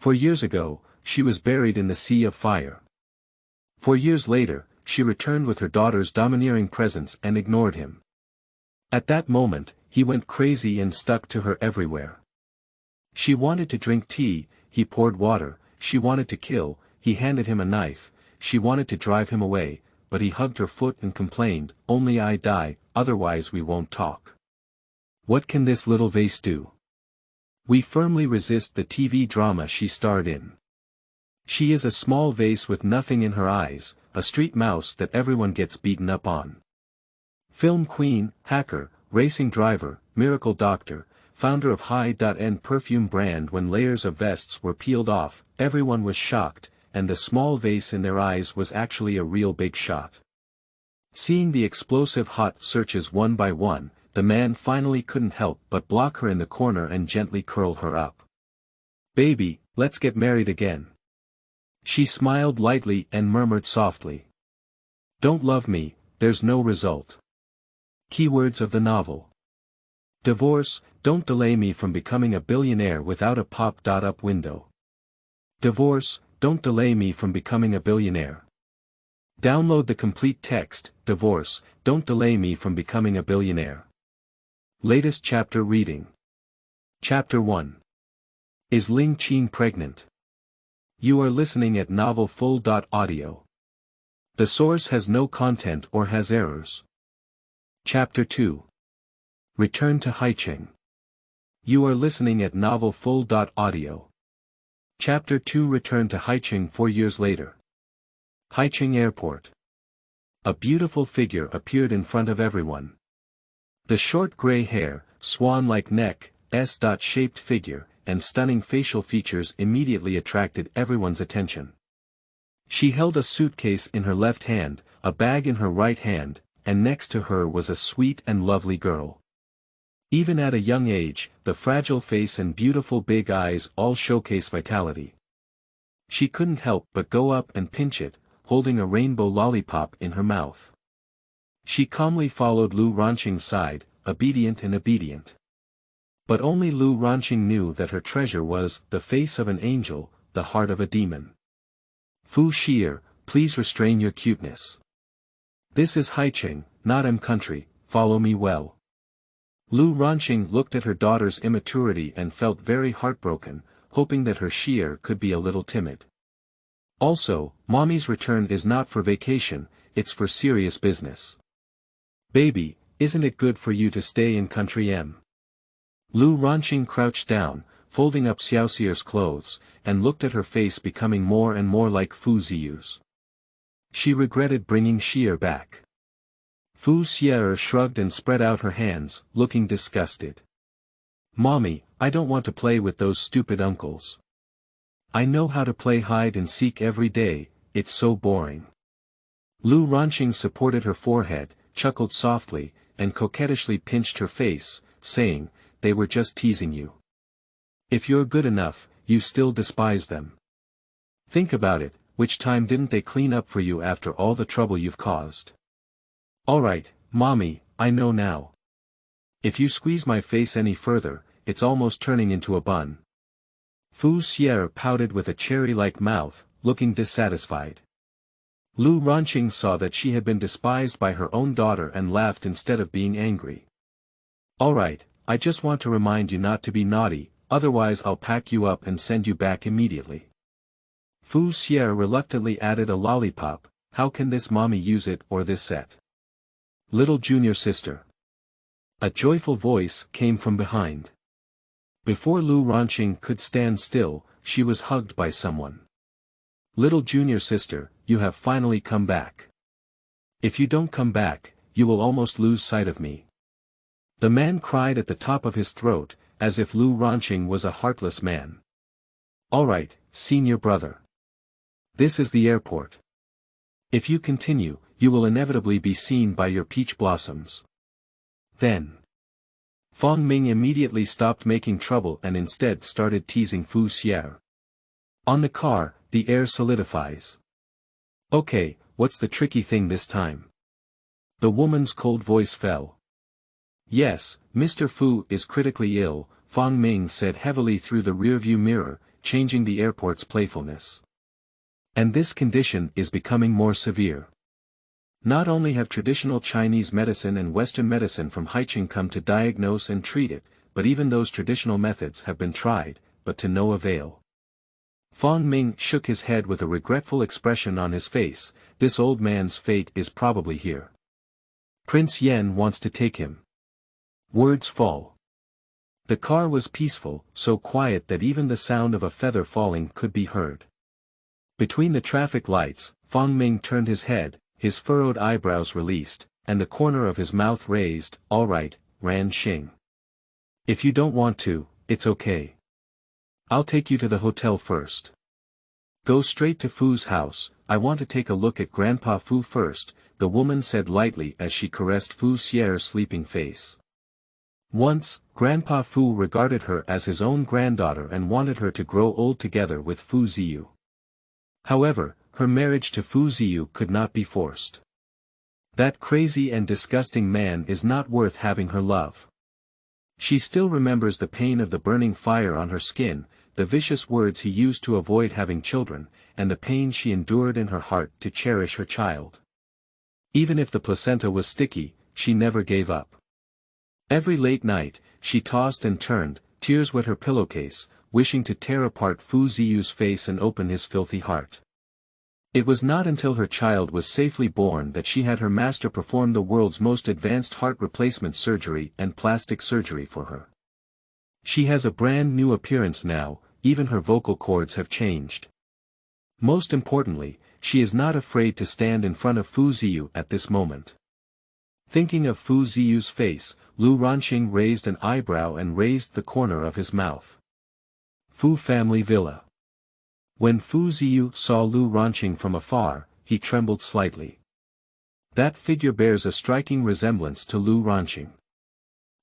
For years ago, she was buried in the sea of fire. 4 years later, she returned with her daughter's domineering presence and ignored him. At that moment, he went crazy and stuck to her everywhere. She wanted to drink tea, he poured water, she wanted to kill, he handed him a knife, she wanted to drive him away, but he hugged her foot and complained, "Only I die, otherwise we won't talk." What can this little vase do? We firmly resist the TV drama she starred in. She is a small vase with nothing in her eyes, a street mouse that everyone gets beaten up on. Film queen, hacker, racing driver, miracle doctor, founder of High-End perfume brand. When layers of vests were peeled off, everyone was shocked, and the small vase in their eyes was actually a real big shot. Seeing the explosive hot searches one by one, the man finally couldn't help but block her in the corner and gently curl her up. "Baby, let's get married again." She smiled lightly and murmured softly. "Don't love me, there's no result." Keywords of the novel. Divorce, don't delay me from becoming a billionaire without a pop-up window. Divorce, don't delay me from becoming a billionaire. Download the complete text, Divorce, don't delay me from becoming a billionaire. Latest chapter reading. Chapter 1. Is Ling Qing pregnant? You are listening at novelfull.audio. The source has no content or has errors. Chapter 2. Return to Haicheng. You are listening at novelfull.audio. Chapter 2. Return to Haicheng 4 years later. Haicheng Airport. A beautiful figure appeared in front of everyone. The short gray hair, swan-like neck, S-shaped figure, and stunning facial features immediately attracted everyone's attention. She held a suitcase in her left hand, a bag in her right hand, and next to her was a sweet and lovely girl. Even at a young age, the fragile face and beautiful big eyes all showcase vitality. She couldn't help but go up and pinch it, holding a rainbow lollipop in her mouth. She calmly followed Lu Ranqing's side, obedient. But only Lu Ranqing knew that her treasure was the face of an angel, the heart of a demon. "Fu Xier, please restrain your cuteness. This is Haicheng, not M country, follow me well." Lu Ranqing looked at her daughter's immaturity and felt very heartbroken, hoping that her Xier could be a little timid. Also, mommy's return is not for vacation, it's for serious business. "Baby, isn't it good for you to stay in country M?" Lu Ranqing crouched down, folding up Xiaoxier's clothes, and looked at her face becoming more and more like Fu Ziyu's. She regretted bringing Xier back. Fu Xier shrugged and spread out her hands, looking disgusted. "Mommy, I don't want to play with those stupid uncles. I know how to play hide and seek every day, it's so boring." Lu Ranqing supported her forehead, chuckled softly, and coquettishly pinched her face, saying, "They were just teasing you. If you're good enough, you still despise them. Think about it, which time didn't they clean up for you after all the trouble you've caused?" "Alright, Mommy, I know now. If you squeeze my face any further, it's almost turning into a bun." Fu Xier pouted with a cherry-like mouth, looking dissatisfied. Lu Ranqing saw that she had been despised by her own daughter and laughed instead of being angry. "Alright, I just want to remind you not to be naughty, otherwise I'll pack you up and send you back immediately." Fu Xier reluctantly added a lollipop. "How can this mommy use it or this set?" "Little junior sister." A joyful voice came from behind. Before Lu Ranqing could stand still, she was hugged by someone. "Little junior sister, you have finally come back. If you don't come back, you will almost lose sight of me." The man cried at the top of his throat, as if Lu Ranqing was a heartless man. "Alright, senior brother. This is the airport. If you continue, you will inevitably be seen by your peach blossoms." Then Fang Ming immediately stopped making trouble and instead started teasing Fu Xier. On the car, the air solidifies. "Okay, what's the tricky thing this time?" The woman's cold voice fell. "Yes, Mr. Fu is critically ill," Fang Ming said heavily through the rearview mirror, changing the airport's playfulness. And this condition is becoming more severe. Not only have traditional Chinese medicine and Western medicine from Haicheng come to diagnose and treat it, but even those traditional methods have been tried, but to no avail. Fong Ming shook his head with a regretful expression on his face. This old man's fate is probably here. Prince Yen wants to take him. Words fall. The car was peaceful, so quiet that even the sound of a feather falling could be heard. Between the traffic lights, Fong Ming turned his head, his furrowed eyebrows released, and the corner of his mouth raised. "All right, Ran Xing. If you don't want to, it's okay. I'll take you to the hotel first. Go straight to Fu's house. I want to take a look at Grandpa Fu first," the woman said lightly as she caressed Fu Xier's sleeping face. Once, Grandpa Fu regarded her as his own granddaughter and wanted her to grow old together with Fu Ziyu. However, her marriage to Fu Ziyu could not be forced. That crazy and disgusting man is not worth having her love. She still remembers the pain of the burning fire on her skin, the vicious words he used to avoid having children, and the pain she endured in her heart to cherish her child. Even if the placenta was sticky, she never gave up. Every late night, she tossed and turned, tears wet her pillowcase, wishing to tear apart Fu Ziyu's face and open his filthy heart. It was not until her child was safely born that she had her master perform the world's most advanced heart replacement surgery and plastic surgery for her. She has a brand new appearance now, even her vocal cords have changed. Most importantly, she is not afraid to stand in front of Fu Ziyu at this moment. Thinking of Fu Ziyu's face, Lu Ranqing raised an eyebrow and raised the corner of his mouth. Fu family villa. When Fu Ziyu saw Lu Ranqing from afar, he trembled slightly. That figure bears a striking resemblance to Lu Ranqing.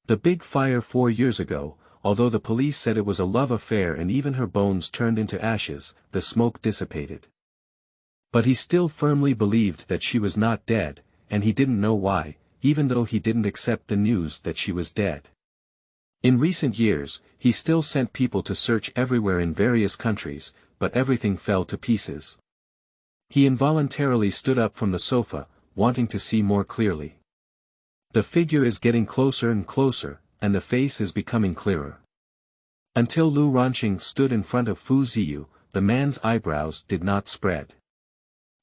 The big fire 4 years ago, although the police said it was a love affair and even her bones turned into ashes, the smoke dissipated. But he still firmly believed that she was not dead, and he didn't know why, even though he didn't accept the news that she was dead. In recent years, he still sent people to search everywhere in various countries, but everything fell to pieces. He involuntarily stood up from the sofa, wanting to see more clearly. The figure is getting closer and closer, and the face is becoming clearer. Until Lu Ranqing stood in front of Fu Ziyu, the man's eyebrows did not spread.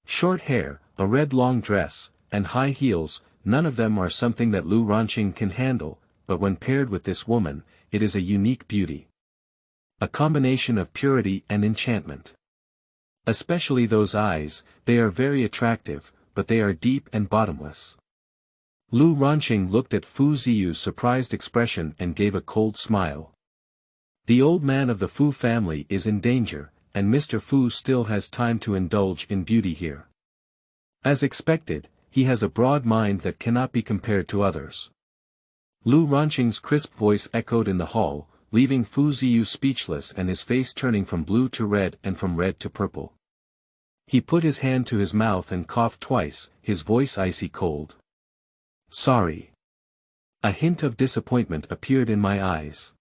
Short hair, a red long dress, and high heels, none of them are something that Lu Ranqing can handle, but when paired with this woman, it is a unique beauty. A combination of purity and enchantment. Especially those eyes, they are very attractive, but they are deep and bottomless. Lu Ranqing looked at Fu Ziyu's surprised expression and gave a cold smile. The old man of the Fu family is in danger, and Mr. Fu still has time to indulge in beauty here. As expected, he has a broad mind that cannot be compared to others. Lu Ranqing's crisp voice echoed in the hall, leaving Fu Ziyu speechless and his face turning from blue to red and from red to purple. He put his hand to his mouth and coughed twice, his voice icy cold. "Sorry." A hint of disappointment appeared in my eyes.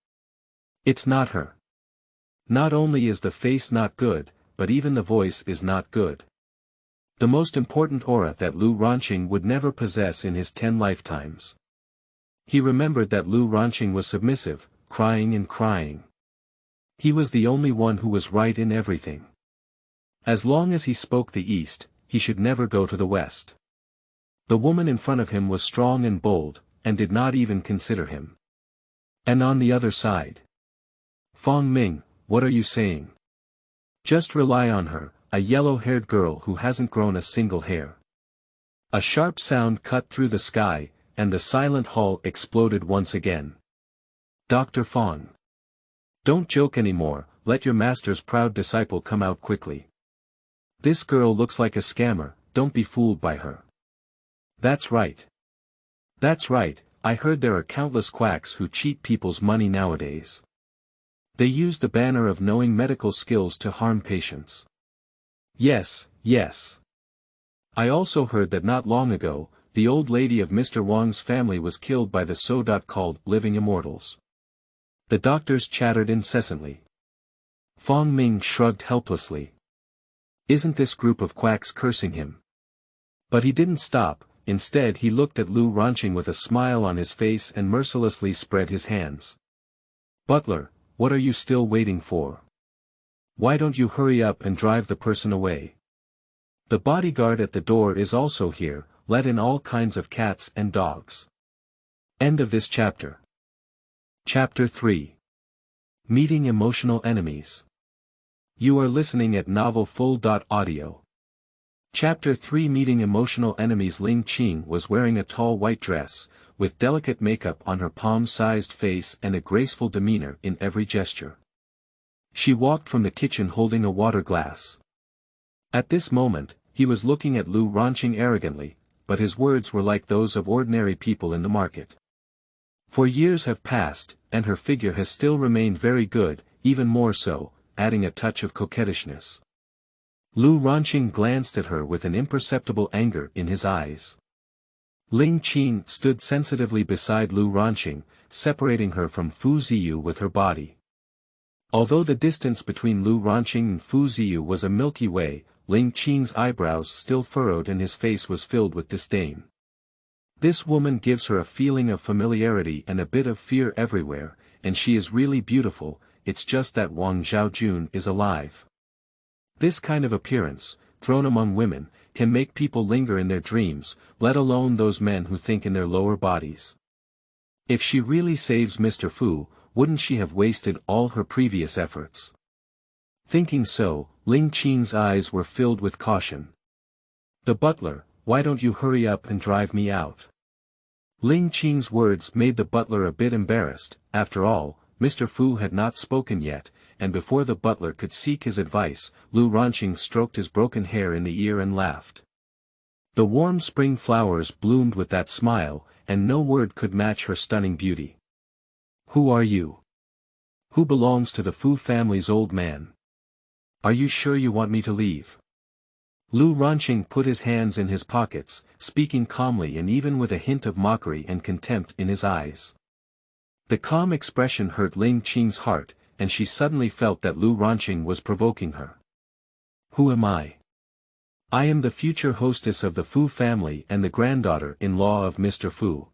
"It's not her. Not only is the face not good, but even the voice is not good." The most important aura that Lu Ranqing would never possess in his 10 lifetimes. He remembered that Lu Ranqing was submissive, crying and crying. He was the only one who was right in everything. As long as he spoke the East, he should never go to the West. The woman in front of him was strong and bold, and did not even consider him. And on the other side. "Fong Ming, what are you saying? Just rely on her, a yellow-haired girl who hasn't grown a single hair." A sharp sound cut through the sky, and the silent hall exploded once again. "Dr. Fong. Don't joke anymore, let your master's proud disciple come out quickly. This girl looks like a scammer, don't be fooled by her." "That's right. That's right, I heard there are countless quacks who cheat people's money nowadays. They use the banner of knowing medical skills to harm patients." "Yes, yes. I also heard that not long ago, the old lady of Mr. Wang's family was killed by the so-called living immortals." The doctors chattered incessantly. Fong Ming shrugged helplessly. Isn't this group of quacks cursing him? But he didn't stop. Instead he looked at Lu Ranqing with a smile on his face and mercilessly spread his hands. Butler, what are you still waiting for? Why don't you hurry up and drive the person away? The bodyguard at the door is also here, let in all kinds of cats and dogs. End of this chapter. Chapter 3. Meeting Emotional Enemies. You are listening at novelfull.audio. Chapter 3. Meeting Emotional Enemies. Ling Qing was wearing a tall white dress, with delicate makeup on her palm-sized face and a graceful demeanor in every gesture. She walked from the kitchen holding a water glass. At this moment, he was looking at Lu Ranqing arrogantly, but his words were like those of ordinary people in the market. For years have passed, and her figure has still remained very good, even more so, adding a touch of coquettishness. Lu Ranqing glanced at her with an imperceptible anger in his eyes. Ling Qing stood sensitively beside Lu Ranqing, separating her from Fu Ziyu with her body. Although the distance between Lu Ranqing and Fu Ziyu was a Milky Way, Ling Qing's eyebrows still furrowed and his face was filled with disdain. This woman gives her a feeling of familiarity and a bit of fear everywhere, and she is really beautiful, it's just that Wang Zhaojun is alive. This kind of appearance, thrown among women, can make people linger in their dreams, let alone those men who think in their lower bodies. If she really saves Mr. Fu, wouldn't she have wasted all her previous efforts? Thinking so, Ling Qing's eyes were filled with caution. The butler, why don't you hurry up and drive me out? Ling Qing's words made the butler a bit embarrassed. After all, Mr. Fu had not spoken yet, and before the butler could seek his advice, Lu Ranqing stroked his broken hair in the ear and laughed. The warm spring flowers bloomed with that smile, and no word could match her stunning beauty. Who are you? Who belongs to the Fu family's old man? Are you sure you want me to leave? Lu Ranqing put his hands in his pockets, speaking calmly and even with a hint of mockery and contempt in his eyes. The calm expression hurt Ling Qing's heart, and she suddenly felt that Lu Ranqing was provoking her. Who am I? I am the future hostess of the Fu family and the granddaughter-in-law of Mr. Fu.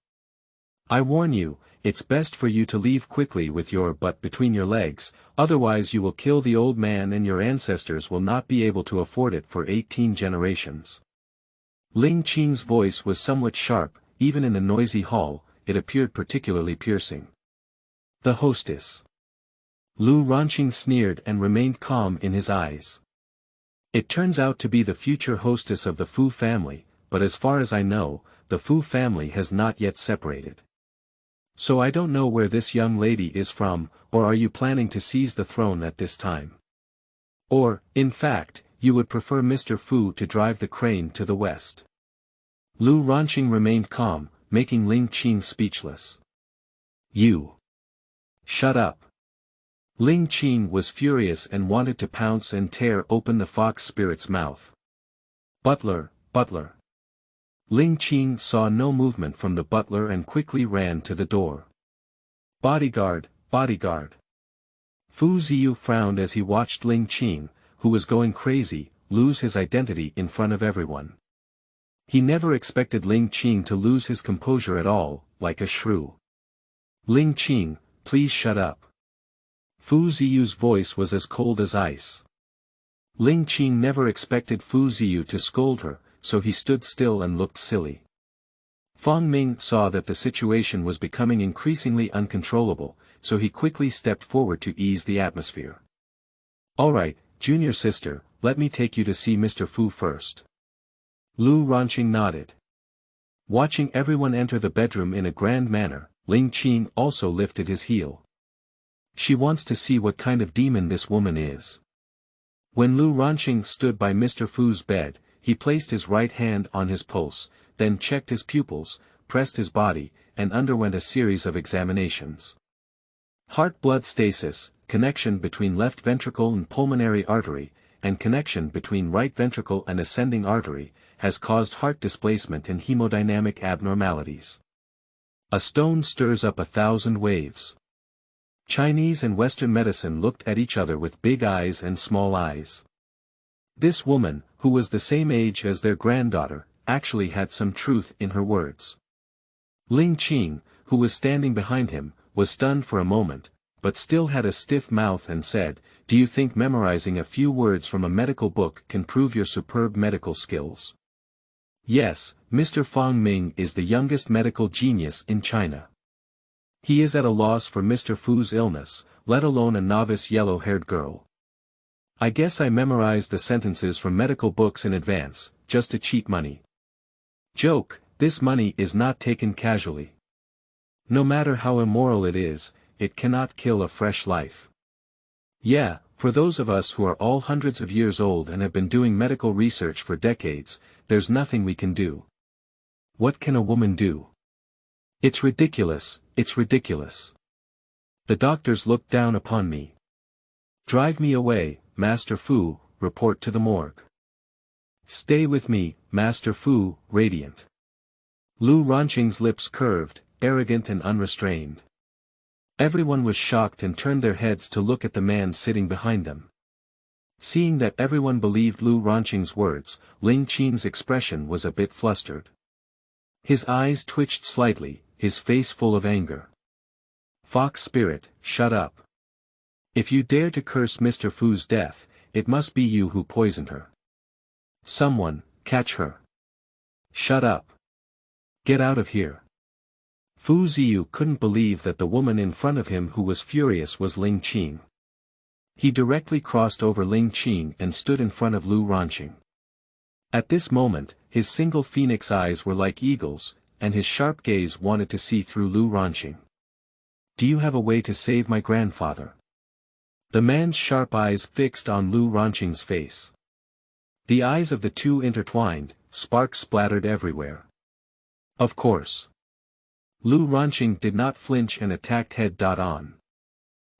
I warn you, it's best for you to leave quickly with your butt between your legs, otherwise you will kill the old man and your ancestors will not be able to afford it for 18 generations. Ling Qing's voice was somewhat sharp, even in the noisy hall, it appeared particularly piercing. The hostess. Lu Ranqing sneered and remained calm in his eyes. It turns out to be the future hostess of the Fu family, but as far as I know, the Fu family has not yet separated. So I don't know where this young lady is from, or are you planning to seize the throne at this time? Or, in fact, you would prefer Mr. Fu to drive the crane to the west? Lu Ranqing remained calm, making Ling Qing speechless. You! Shut up! Ling Qing was furious and wanted to pounce and tear open the fox spirit's mouth. Butler, butler! Ling Qing saw no movement from the butler and quickly ran to the door. Bodyguard, bodyguard! Fu Ziyu frowned as he watched Ling Qing, who was going crazy, lose his identity in front of everyone. He never expected Ling Qing to lose his composure at all, like a shrew. Ling Qing, please shut up. Fu Ziyu's voice was as cold as ice. Ling Qing never expected Fu Ziyu to scold her, so he stood still and looked silly. Fong Ming saw that the situation was becoming increasingly uncontrollable, so he quickly stepped forward to ease the atmosphere. All right, junior sister, let me take you to see Mr. Fu first. Lu Ranqing nodded. Watching everyone enter the bedroom in a grand manner, Ling Qing also lifted his heel. She wants to see what kind of demon this woman is. When Lu Ranqing stood by Mr. Fu's bed, he placed his right hand on his pulse, then checked his pupils, pressed his body, and underwent a series of examinations. Heart-blood stasis, connection between left ventricle and pulmonary artery, and connection between right ventricle and ascending artery, has caused heart displacement and hemodynamic abnormalities. A stone stirs up 1,000 waves. Chinese and Western medicine looked at each other with big eyes and small eyes. This woman, who was the same age as their granddaughter, actually had some truth in her words. Ling Qing, who was standing behind him, was stunned for a moment, but still had a stiff mouth and said, "Do you think memorizing a few words from a medical book can prove your superb medical skills?" Yes, Mr. Fang Ming is the youngest medical genius in China. He is at a loss for Mr. Fu's illness, let alone a novice yellow-haired girl. "I guess I memorized the sentences from medical books in advance, just to cheat money." Joke, this money is not taken casually. No matter how immoral it is, it cannot kill a fresh life. Yeah, for those of us who are all hundreds of years old and have been doing medical research for decades, there's nothing we can do. What can a woman do? It's ridiculous, it's ridiculous. The doctors look down upon me. Drive me away, Master Fu, report to the morgue. Stay with me, Master Fu, radiant. Lu Ronqing's lips curved, arrogant and unrestrained. Everyone was shocked and turned their heads to look at the man sitting behind them. Seeing that everyone believed Lu Ronqing's words, Ling Qing's expression was a bit flustered. His eyes twitched slightly, his face full of anger. "Fox spirit, shut up. If you dare to curse Mr. Fu's death, it must be you who poisoned her. Someone, catch her. Shut up. Get out of here." Fu Ziyu couldn't believe that the woman in front of him who was furious was Ling Qing. He directly crossed over Ling Qing and stood in front of Lu Ronqing. At this moment, his single phoenix eyes were like eagles, and his sharp gaze wanted to see through Lu Ronqing. "Do you have a way to save my grandfather?" The man's sharp eyes fixed on Lu Ronqing's face. The eyes of the two intertwined, sparks splattered everywhere. "Of course." Lu Ronqing did not flinch and attacked head-on.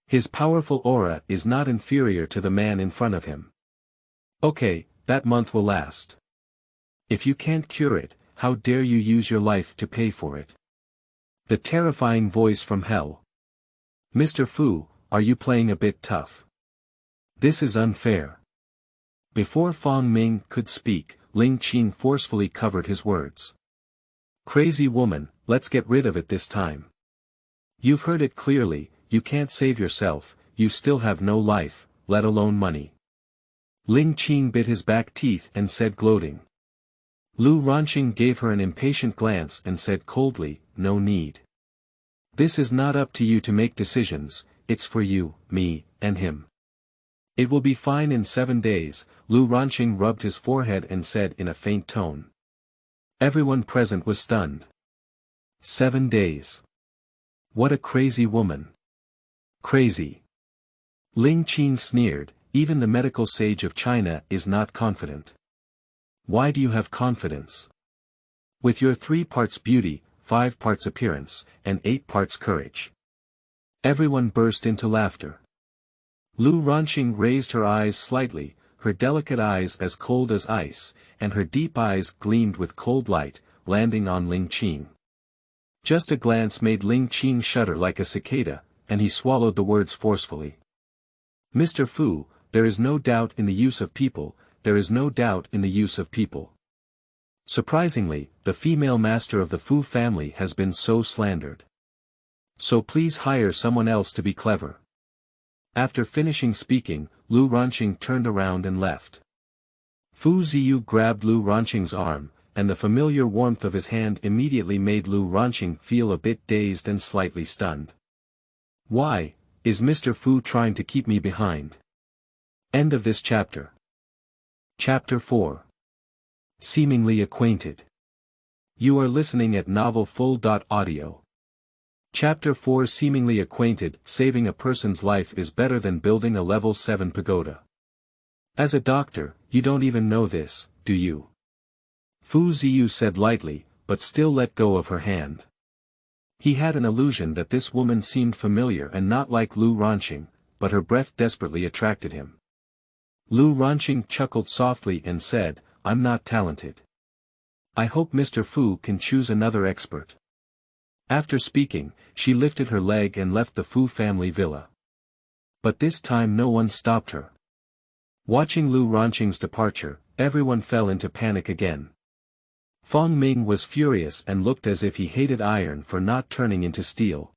His powerful aura is not inferior to the man in front of him. "Okay, that month will last. If you can't cure it, how dare you use your life to pay for it?" The terrifying voice from hell. "Mr. Fu, are you playing a bit tough? This is unfair." Before Fang Ming could speak, Ling Qing forcefully covered his words. "Crazy woman, let's get rid of it this time. You've heard it clearly, you can't save yourself, you still have no life, let alone money." Ling Qing bit his back teeth and said gloating. Lu Ronqing gave her an impatient glance and said coldly, "No need. This is not up to you to make decisions, it's for you, me, and him. It will be fine in 7 days," Lu Ronqing rubbed his forehead and said in a faint tone. Everyone present was stunned. 7 days. What a crazy woman. Crazy. Ling Qing sneered, even the medical sage of China is not confident. Why do you have confidence? With your 3 parts beauty, 5 parts appearance, and 8 parts courage. Everyone burst into laughter. Lu Ronqing raised her eyes slightly, her delicate eyes as cold as ice, and her deep eyes gleamed with cold light, landing on Ling Qing. Just a glance made Ling Qing shudder like a cicada, and he swallowed the words forcefully. "Mr. Fu, there is no doubt in the use of people, there is no doubt in the use of people. Surprisingly, the female master of the Fu family has been so slandered. So please hire someone else to be clever." After finishing speaking, Lu Ronqing turned around and left. Fu Ziyu grabbed Lu Ronqing's arm, and the familiar warmth of his hand immediately made Lu Ronqing feel a bit dazed and slightly stunned. Why, is Mr. Fu trying to keep me behind? End of this chapter. Chapter 4. Seemingly Acquainted. You are listening at novelfull.audio. Chapter 4. Seemingly Acquainted. Saving a person's life is better than building a level 7 pagoda. As a doctor, you don't even know this, do you? Fu Ziyu said lightly, but still let go of her hand. He had an illusion that this woman seemed familiar and not like Lu Ronqing, but her breath desperately attracted him. Lu Ronqing chuckled softly and said, "I'm not talented. I hope Mr. Fu can choose another expert." After speaking, she lifted her leg and left the Fu family villa. But this time no one stopped her. Watching Lu Ronqing's departure, everyone fell into panic again. Fong Ming was furious and looked as if he hated iron for not turning into steel.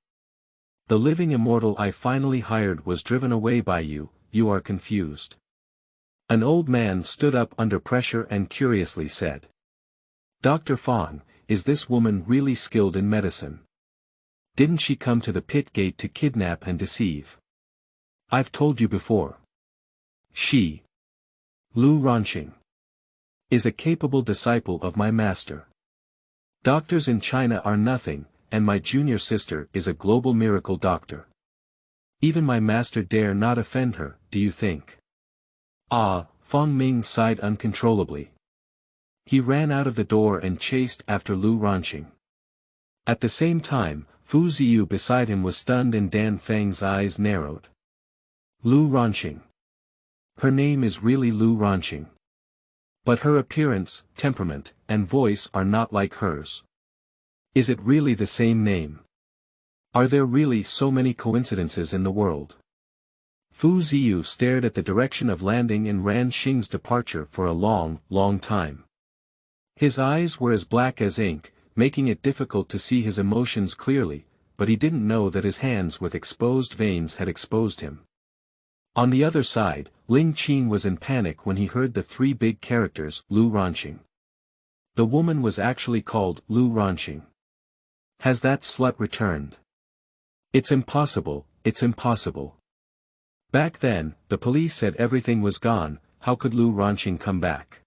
The living immortal I finally hired was driven away by you, you are confused. An old man stood up under pressure and curiously said. Dr. Fong, is this woman really skilled in medicine? Didn't she come to the pit gate to kidnap and deceive? I've told you before. She, Lu Ronqing, is a capable disciple of my master. Doctors in China are nothing, and my junior sister is a global miracle doctor. Even my master dare not offend her, do you think? Ah, Fong Ming sighed uncontrollably. He ran out of the door and chased after Lu Ronqing. At the same time, Fu Ziyu beside him was stunned and Dan Feng's eyes narrowed. Lu Ronqing. Her name is really Lu Ronqing. But her appearance, temperament, and voice are not like hers. Is it really the same name? Are there really so many coincidences in the world? Fu Ziyu stared at the direction of landing and Ran Xing's departure for a long, long time. His eyes were as black as ink, making it difficult to see his emotions clearly, but he didn't know that his hands with exposed veins had exposed him. On the other side, Ling Qing was in panic when he heard the three big characters, Lu Ronqing. The woman was actually called Lu Ronqing. Has that slut returned? It's impossible, it's impossible. Back then, the police said everything was gone, how could Lu Ronqing come back?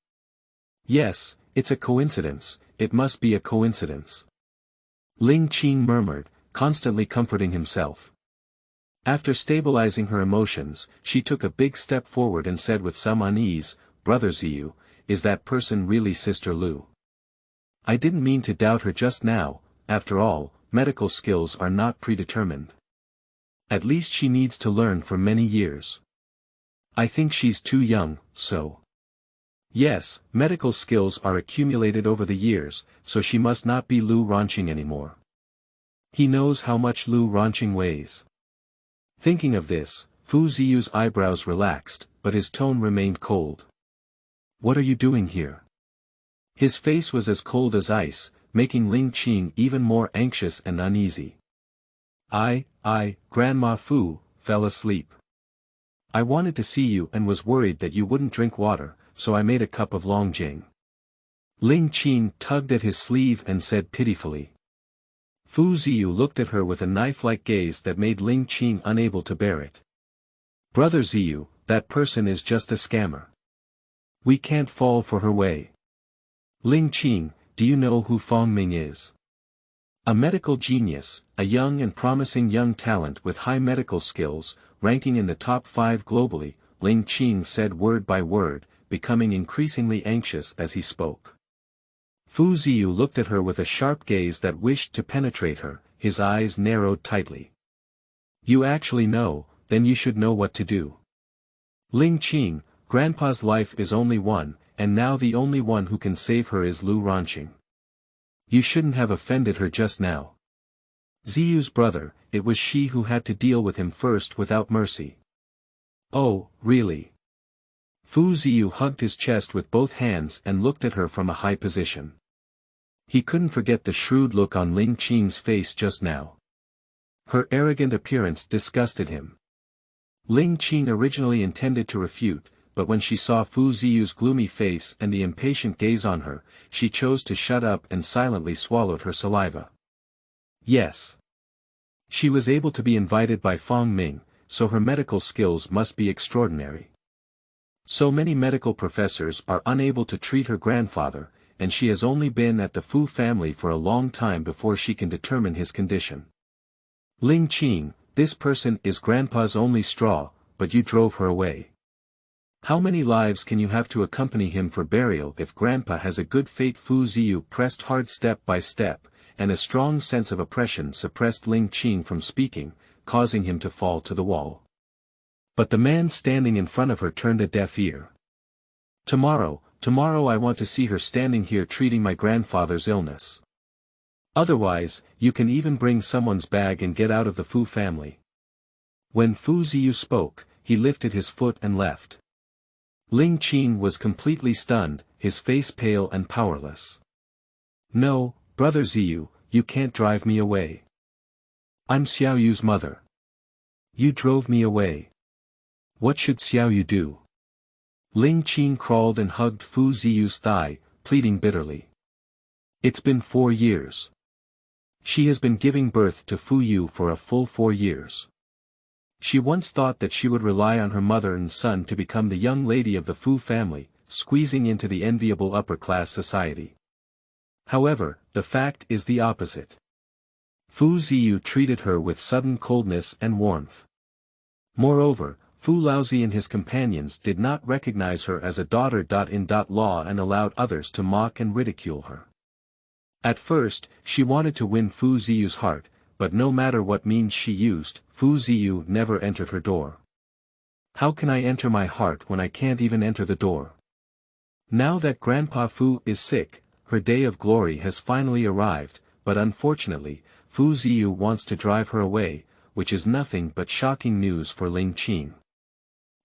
Yes, it's a coincidence, it must be a coincidence. Ling Qing murmured, constantly comforting himself. After stabilizing her emotions, she took a big step forward and said with some unease, Brother Ziyu, is that person really Sister Lu? I didn't mean to doubt her just now, after all, medical skills are not predetermined. At least she needs to learn for many years. I think she's too young, so. Yes, medical skills are accumulated over the years, so she must not be Lu Ronqing anymore. He knows how much Lu Ronqing weighs. Thinking of this, Fu Ziyu's eyebrows relaxed, but his tone remained cold. What are you doing here? His face was as cold as ice, making Ling Qing even more anxious and uneasy. Grandma Fu, fell asleep. I wanted to see you and was worried that you wouldn't drink water, so I made a cup of Longjing. Ling Qing tugged at his sleeve and said pitifully. Fu Ziyu looked at her with a knife-like gaze that made Ling Qing unable to bear it. Brother Ziyu, that person is just a scammer. We can't fall for her way. Ling Qing, do you know who Fong Ming is? A medical genius, a young and promising young talent with high medical skills, ranking in the top 5 globally, Ling Qing said word by word, becoming increasingly anxious as he spoke. Fu Ziyu looked at her with a sharp gaze that wished to penetrate her, his eyes narrowed tightly. You actually know, then you should know what to do. Ling Qing, Grandpa's life is only one, and now the only one who can save her is Lu Ronqing. You shouldn't have offended her just now. Ziyu's brother, it was she who had to deal with him first without mercy. Oh, really? Fu Ziyu hugged his chest with both hands and looked at her from a high position. He couldn't forget the shrewd look on Ling Qing's face just now. Her arrogant appearance disgusted him. Ling Qing originally intended to refute, but when she saw Fu Ziyu's gloomy face and the impatient gaze on her, she chose to shut up and silently swallowed her saliva. Yes. She was able to be invited by Fong Ming, so her medical skills must be extraordinary. So many medical professors are unable to treat her grandfather, and she has only been at the Fu family for a long time before she can determine his condition. Ling Qing, this person is Grandpa's only straw, but you drove her away. How many lives can you have to accompany him for burial if Grandpa has a good fate? Fu Ziyu pressed hard step by step, and a strong sense of oppression suppressed Ling Qing from speaking, causing him to fall to the wall. But the man standing in front of her turned a deaf ear. Tomorrow I want to see her standing here treating my grandfather's illness. Otherwise, you can even bring someone's bag and get out of the Fu family. When Fu Ziyu spoke, he lifted his foot and left. Ling Qing was completely stunned, his face pale and powerless. No, brother Ziyu, you can't drive me away. I'm Xiaoyu's mother. You drove me away. What should Xiaoyu do? Ling Qing crawled and hugged Fu Ziyu's thigh, pleading bitterly. It's been 4 years. She has been giving birth to Fu Yu for a full 4 years. She once thought that she would rely on her mother and son to become the young lady of the Fu family, squeezing into the enviable upper-class society. However, the fact is the opposite. Fu Ziyu treated her with sudden coldness and warmth. Moreover, Fu Laozi and his companions did not recognize her as a daughter-in-law and allowed others to mock and ridicule her. At first, she wanted to win Fu Ziyu's heart, but no matter what means she used, Fu Ziyu never entered her door. How can I enter my heart when I can't even enter the door? Now that Grandpa Fu is sick, her day of glory has finally arrived, but unfortunately, Fu Ziyu wants to drive her away, which is nothing but shocking news for Ling Qing.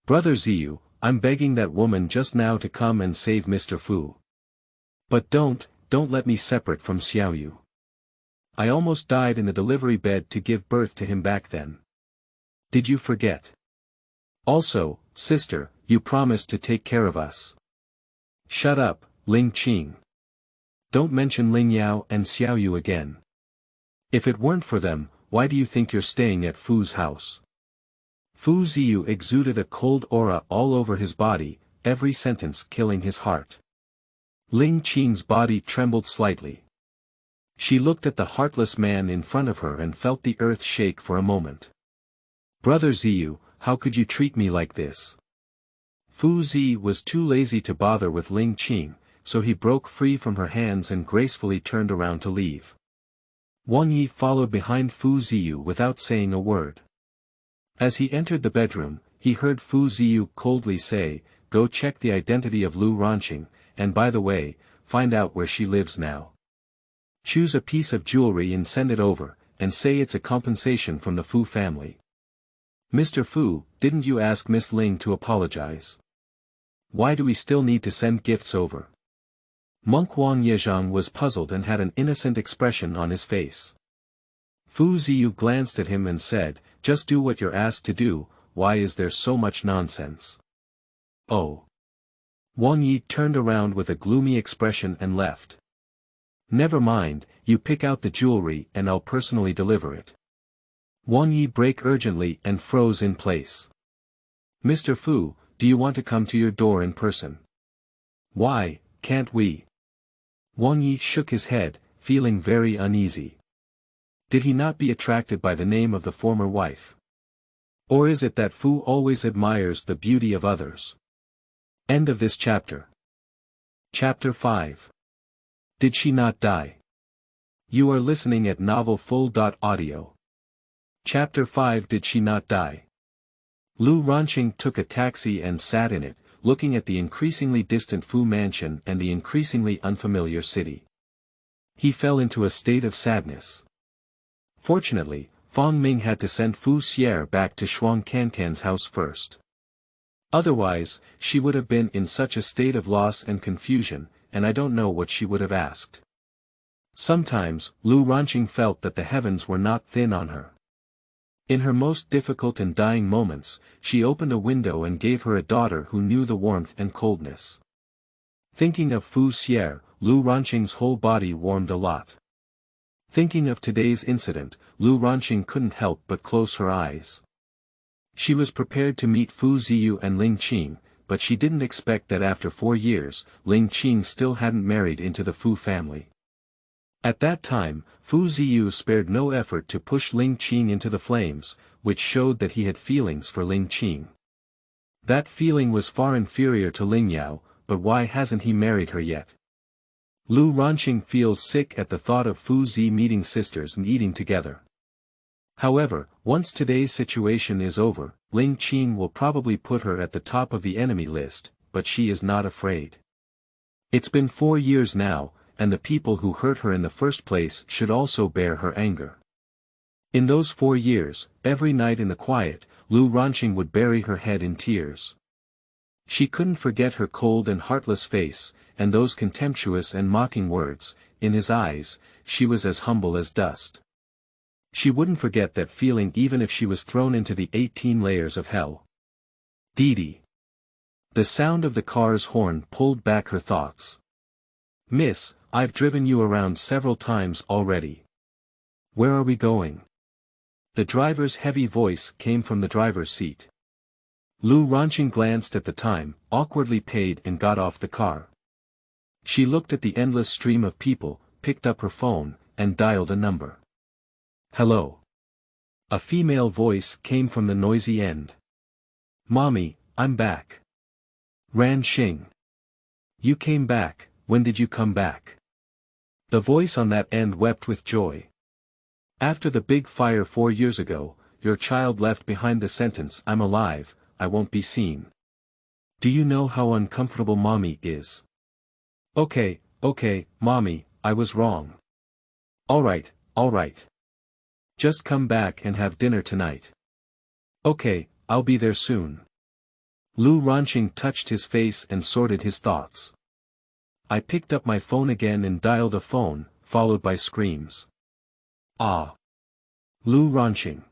Brother Ziyu, I'm begging that woman just now to come and save Mr. Fu. But don't let me separate from Xiaoyu. I almost died in the delivery bed to give birth to him back then. Did you forget? Also, sister, you promised to take care of us. Shut up, Ling Qing. Don't mention Ling Yao and Xiaoyu again. If it weren't for them, why do you think you're staying at Fu's house? Fu Ziyu exuded a cold aura all over his body, every sentence killing his heart. Ling Qing's body trembled slightly. She looked at the heartless man in front of her and felt the earth shake for a moment. Brother Ziyu, how could you treat me like this? Fu Zi was too lazy to bother with Ling Qing, so he broke free from her hands and gracefully turned around to leave. Wang Yi followed behind Fu Ziyu without saying a word. As he entered the bedroom, he heard Fu Ziyu coldly say, "Go check the identity of Lu Ranqing, and by the way, find out where she lives now. Choose a piece of jewelry and send it over, and say it's a compensation from the Fu family." Mr. Fu, didn't you ask Miss Ling to apologize? Why do we still need to send gifts over? Monk Wang Yezhang was puzzled and had an innocent expression on his face. Fu Ziyu glanced at him and said, "Just do what you're asked to do, why is there so much nonsense?" Oh. Wang Yi turned around with a gloomy expression and left. Never mind, you pick out the jewelry and I'll personally deliver it. Wang Yi broke urgently and froze in place. Mr. Fu, do you want to come to your door in person? Why, can't we? Wang Yi shook his head, feeling very uneasy. Did he not be attracted by the name of the former wife? Or is it that Fu always admires the beauty of others? End of this chapter. Chapter 5. Did she not die? You are listening at novelfull.audio. Chapter 5. Did she not die? Lu Ranqing took a taxi and sat in it, looking at the increasingly distant Fu mansion and the increasingly unfamiliar city. He fell into a state of sadness. Fortunately, Fang Ming had to send Fu Xier back to Shuang Cancan's house first. Otherwise, she would have been in such a state of loss and confusion, and I don't know what she would have asked. Sometimes, Lu Ranqing felt that the heavens were not thin on her. In her most difficult and dying moments, she opened a window and gave her a daughter who knew the warmth and coldness. Thinking of Fu Xier, Lu Ranqing's whole body warmed a lot. Thinking of today's incident, Lu Ranqing couldn't help but close her eyes. She was prepared to meet Fu Ziyu and Ling Qing, but she didn't expect that after 4 years, Ling Qing still hadn't married into the Fu family. At that time, Fu Ziyu spared no effort to push Ling Qing into the flames, which showed that he had feelings for Ling Qing. That feeling was far inferior to Ling Yao, but why hasn't he married her yet? Lu Ranqing feels sick at the thought of Fu Zi meeting sisters and eating together. However, once today's situation is over, Ling Qing will probably put her at the top of the enemy list, but she is not afraid. It's been 4 years now, and the people who hurt her in the first place should also bear her anger. In those 4 years, every night in the quiet, Lu Ranqing would bury her head in tears. She couldn't forget her cold and heartless face, and those contemptuous and mocking words. In his eyes, she was as humble as dust. She wouldn't forget that feeling even if she was thrown into the 18 layers of hell. Dee. The sound of the car's horn pulled back her thoughts. "Miss, I've driven you around several times already. Where are we going?" The driver's heavy voice came from the driver's seat. Lu Ranqing glanced at the time, awkwardly paid and got off the car. She looked at the endless stream of people, picked up her phone, and dialed a number. "Hello." A female voice came from the noisy end. "Mommy, I'm back." "Ranqing. You came back, when did you come back?" The voice on that end wept with joy. "After the big fire 4 years ago, your child left behind the sentence, 'I'm alive, I won't be seen.' Do you know how uncomfortable mommy is?" Okay, mommy, I was wrong." Alright. Just come back and have dinner tonight." "Okay, I'll be there soon." Lu Ranqing touched his face and sorted his thoughts. I picked up my phone again and dialed a phone, followed by screams. "Ah! Lu Ranqing.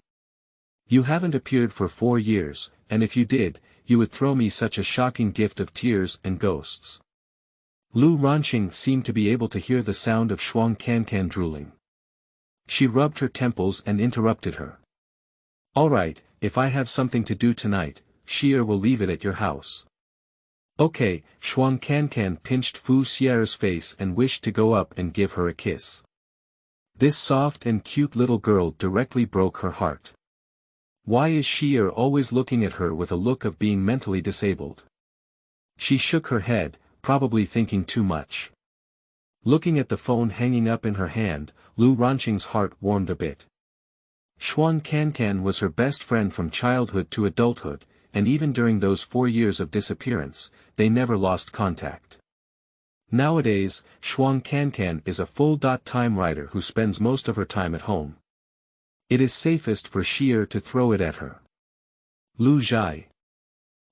You haven't appeared for 4 years, and if you did, you would throw me such a shocking gift of tears and ghosts." Lu Ranqing seemed to be able to hear the sound of Shuang Cancan drooling. She rubbed her temples and interrupted her. "Alright, if I have something to do tonight, Xier will leave it at your house." "Okay." Shuang Cancan pinched Fu Xier's face and wished to go up and give her a kiss. This soft and cute little girl directly broke her heart. Why is Xier always looking at her with a look of being mentally disabled? She shook her head, probably thinking too much. Looking at the phone hanging up in her hand, Lu Ranqing's heart warmed a bit. Shuang Cancan was her best friend from childhood to adulthood, and even during those 4 years of disappearance, they never lost contact. Nowadays, Shuang Cancan is a full-time writer who spends most of her time at home. It is safest for Xier to throw it at her. Lu Zhai.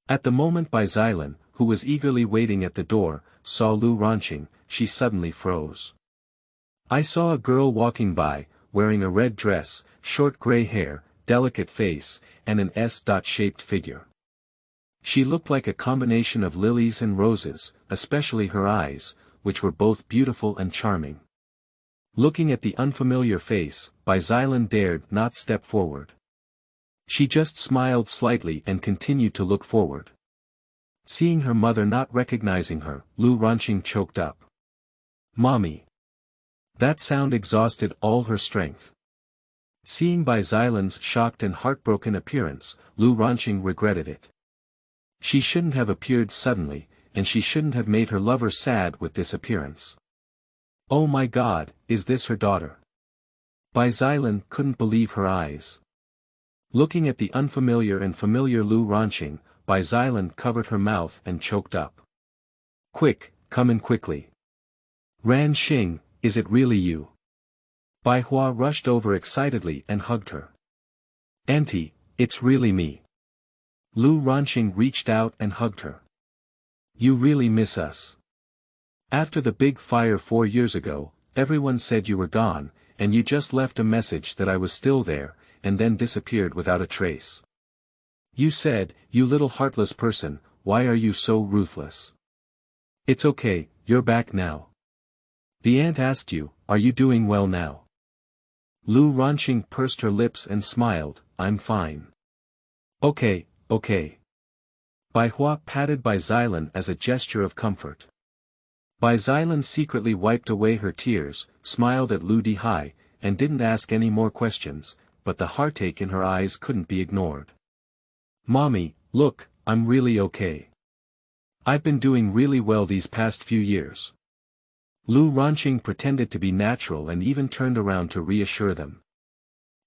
At the moment Bai Xilan, who was eagerly waiting at the door, saw Lu Ranqing, she suddenly froze. "I saw a girl walking by, wearing a red dress, short gray hair, delicate face, and an S-shaped figure. She looked like a combination of lilies and roses, especially her eyes, which were both beautiful and charming." Looking at the unfamiliar face, Bai Xilan dared not step forward. She just smiled slightly and continued to look forward. Seeing her mother not recognizing her, Lu Ranqing choked up. "Mommy." That sound exhausted all her strength. Seeing Bai Xilan's shocked and heartbroken appearance, Lu Ranqing regretted it. She shouldn't have appeared suddenly, and she shouldn't have made her lover sad with this appearance. Oh my God, is this her daughter? Bai Xilan couldn't believe her eyes. Looking at the unfamiliar and familiar Lu Ranqing, Bai Xilan covered her mouth and choked up. "Quick, come in quickly. Ranqing, is it really you?" Bai Hua rushed over excitedly and hugged her. "Auntie, it's really me." Lu Ranqing reached out and hugged her. "You really miss us. After the big fire 4 years ago, everyone said you were gone, and you just left a message that I was still there, and then disappeared without a trace. You said, 'You little heartless person, why are you so ruthless?' It's okay, you're back now. The aunt asked you, are you doing well now?" Lu Ranqing pursed her lips and smiled, "I'm fine." Okay. Bai Hua patted Bai Xilan as a gesture of comfort. Bai Xilan secretly wiped away her tears, smiled at Lu Dihai, and didn't ask any more questions, but the heartache in her eyes couldn't be ignored. "Mommy, look, I'm really okay. I've been doing really well these past few years." Lu Ranqing pretended to be natural and even turned around to reassure them.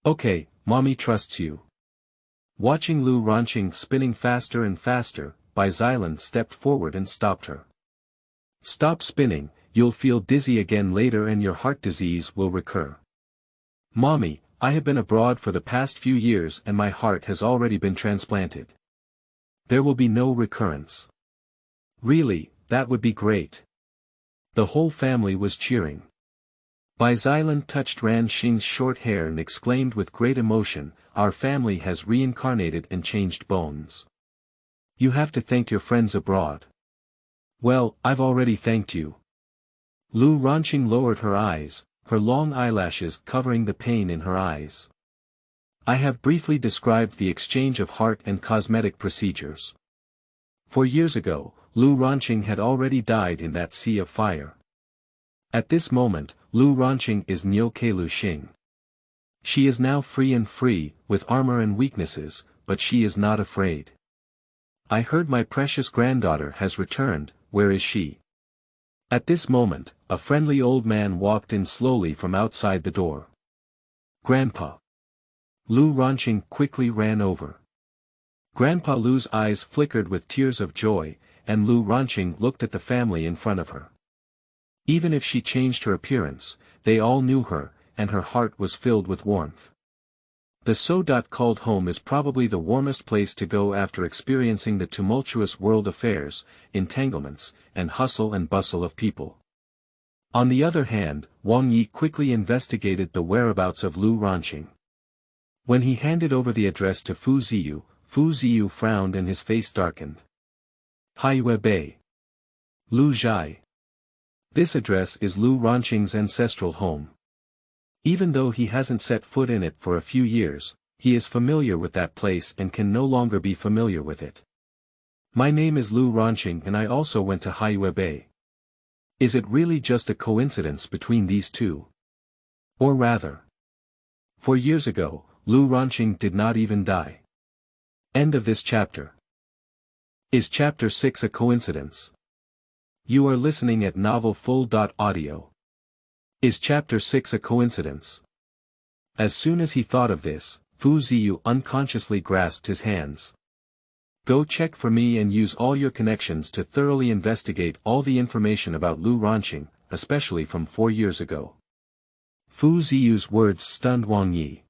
"Okay, mommy trusts you." Watching Lu Ranqing spinning faster and faster, Bai Xilan stepped forward and stopped her. "Stop spinning, you'll feel dizzy again later and your heart disease will recur. Mommy, I have been abroad for the past few years and my heart has already been transplanted. There will be no recurrence. Really, that would be great. The whole family was cheering. Bai Xilan touched Ran Xing's short hair and exclaimed with great emotion, "Our family has reincarnated and changed bones. You have to thank your friends abroad." "Well, I've already thanked you." Lu Ranqing lowered her eyes, her long eyelashes covering the pain in her eyes. I have briefly described the exchange of heart and cosmetic procedures. 4 years ago, Lu Ranqing had already died in that sea of fire. At this moment, Lu Ranqing is Niu Ke Lu Xing. She is now free, with armor and weaknesses, but she is not afraid. I heard my precious granddaughter has returned, where is she? At this moment, a friendly old man walked in slowly from outside the door. Grandpa. Lu Ranqing quickly ran over. Grandpa Lu's eyes flickered with tears of joy, and Lu Ranqing looked at the family in front of her. Even if she changed her appearance, they all knew her, and her heart was filled with warmth. The so-called home is probably the warmest place to go after experiencing the tumultuous world affairs, entanglements, and hustle and bustle of people. On the other hand, Wang Yi quickly investigated the whereabouts of Lu Ranqing. When he handed over the address to Fu Ziyu frowned and his face darkened. Haiyue Bei. Lu Zhai. This address is Lu Ranqing's ancestral home. Even though he hasn't set foot in it for a few years, he is familiar with that place and can no longer be familiar with it. My name is Lu Ranqing and I also went to Haiyue Bei. Is it really just a coincidence between these two? Or rather, 4 years ago, Lu Ranqing did not even die. End of this chapter. Is chapter 6 a coincidence? You are listening at novelfull.audio. Is chapter 6 a coincidence? As soon as he thought of this, Fu Ziyu unconsciously grasped his hands. Go check for me and use all your connections to thoroughly investigate all the information about Lu Ranqing, especially from 4 years ago. Fu Ziyu's words stunned Wang Yi.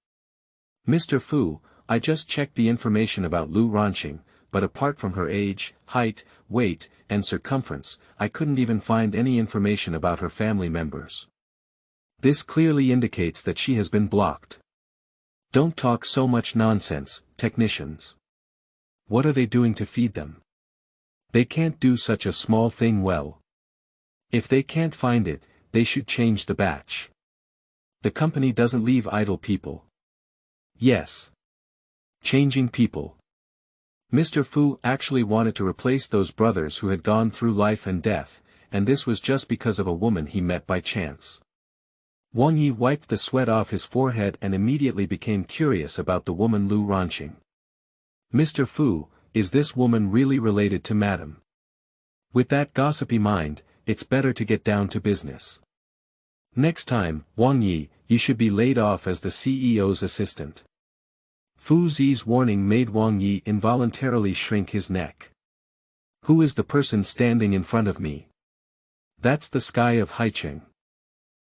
Mr. Fu, I just checked the information about Lu Ranqing, but apart from her age, height, weight, and circumference, I couldn't even find any information about her family members. This clearly indicates that she has been blocked. Don't talk so much nonsense, technicians. What are they doing to feed them? They can't do such a small thing well. If they can't find it, they should change the batch. The company doesn't leave idle people. Yes. Changing people. Mr. Fu actually wanted to replace those brothers who had gone through life and death, and this was just because of a woman he met by chance. Wang Yi wiped the sweat off his forehead and immediately became curious about the woman Lu Ranqing. Mr. Fu, is this woman really related to Madam? With that gossipy mind, it's better to get down to business. Next time, Wang Yi, you should be laid off as the CEO's assistant. Fu Zi's warning made Wang Yi involuntarily shrink his neck. Who is the person standing in front of me? That's the sky of Haicheng.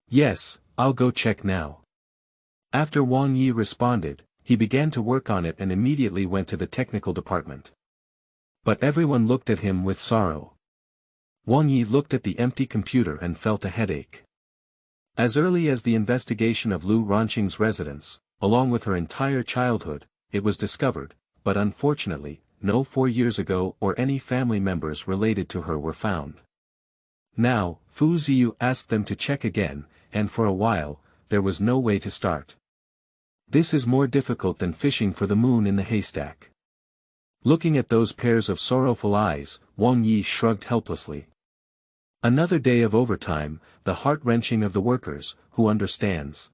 Yes, I'll go check now. After Wang Yi responded, he began to work on it and immediately went to the technical department. But everyone looked at him with sorrow. Wang Yi looked at the empty computer and felt a headache. As early as the investigation of Lu Ranqing's residence, along with her entire childhood, it was discovered, but unfortunately, no 4 years ago or any family members related to her were found. Now, Fu Ziyu asked them to check again, and for a while, there was no way to start. This is more difficult than fishing for the moon in the haystack. Looking at those pairs of sorrowful eyes, Wang Yi shrugged helplessly. Another day of overtime, the heart-wrenching of the workers, who understands.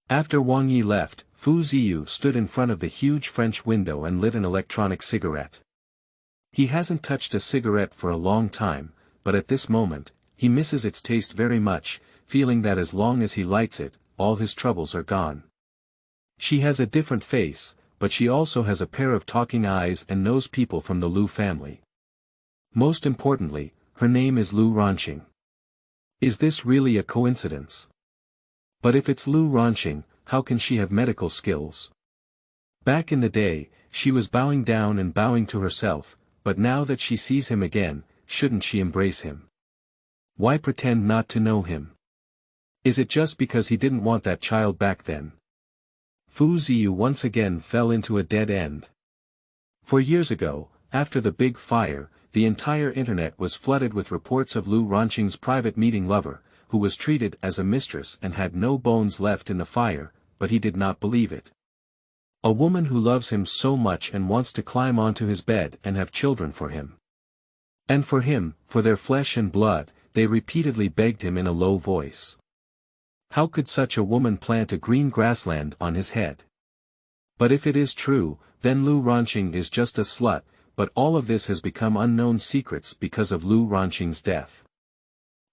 After Wang Yi left, Fu Ziyu stood in front of the huge French window and lit an electronic cigarette. He hasn't touched a cigarette for a long time, but at this moment, he misses its taste very much, feeling that as long as he lights it, all his troubles are gone. She has a different face, but she also has a pair of talking eyes and knows people from the Lu family. Most importantly, her name is Lu Ranqing. Is this really a coincidence? But if it's Lu Ranqing, how can she have medical skills? Back in the day, she was bowing down and bowing to herself, but now that she sees him again, shouldn't she embrace him? Why pretend not to know him? Is it just because he didn't want that child back then? Fu Ziyu once again fell into a dead end. For years ago, after the big fire, the entire internet was flooded with reports of Lu Ranqing's private meeting lover, who was treated as a mistress and had no bones left in the fire, but he did not believe it. A woman who loves him so much and wants to climb onto his bed and have children for him. And for him, for their flesh and blood, they repeatedly begged him in a low voice. How could such a woman plant a green grassland on his head? But if it is true, then Lu Ranqing is just a slut, but all of this has become unknown secrets because of Lu Ranqing's death.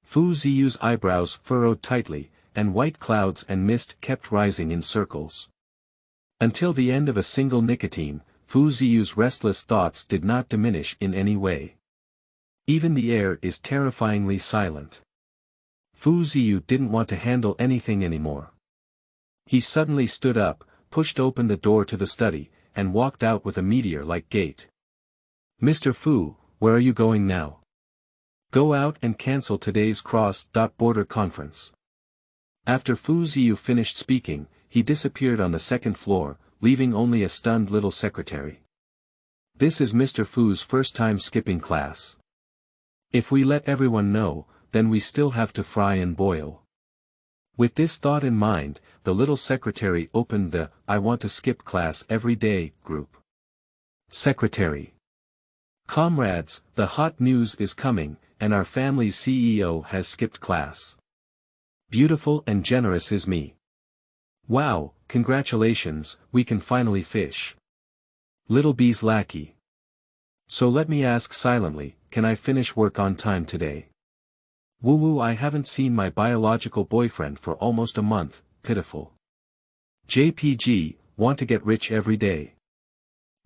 Fu Ziyu's eyebrows furrowed tightly, and white clouds and mist kept rising in circles. Until the end of a single nicotine, Fu Ziyu's restless thoughts did not diminish in any way. Even the air is terrifyingly silent. Fu Ziyu didn't want to handle anything anymore. He suddenly stood up, pushed open the door to the study, and walked out with a meteor-like gait. Mr. Fu, where are you going now? Go out and cancel today's cross-border conference. After Fu Ziyu finished speaking, he disappeared on the second floor, leaving only a stunned little secretary. This is Mr. Fu's first time skipping class. If we let everyone know, then we still have to fry and boil. With this thought in mind, the little secretary opened the "I want to skip class every day" group. Secretary. Comrades, the hot news is coming, and our family's CEO has skipped class. Beautiful and generous is me. Wow, congratulations, we can finally fish. Little B's lackey. So let me ask silently, can I finish work on time today? Woo-woo, I haven't seen my biological boyfriend for almost a month, pitiful. JPG, want to get rich every day.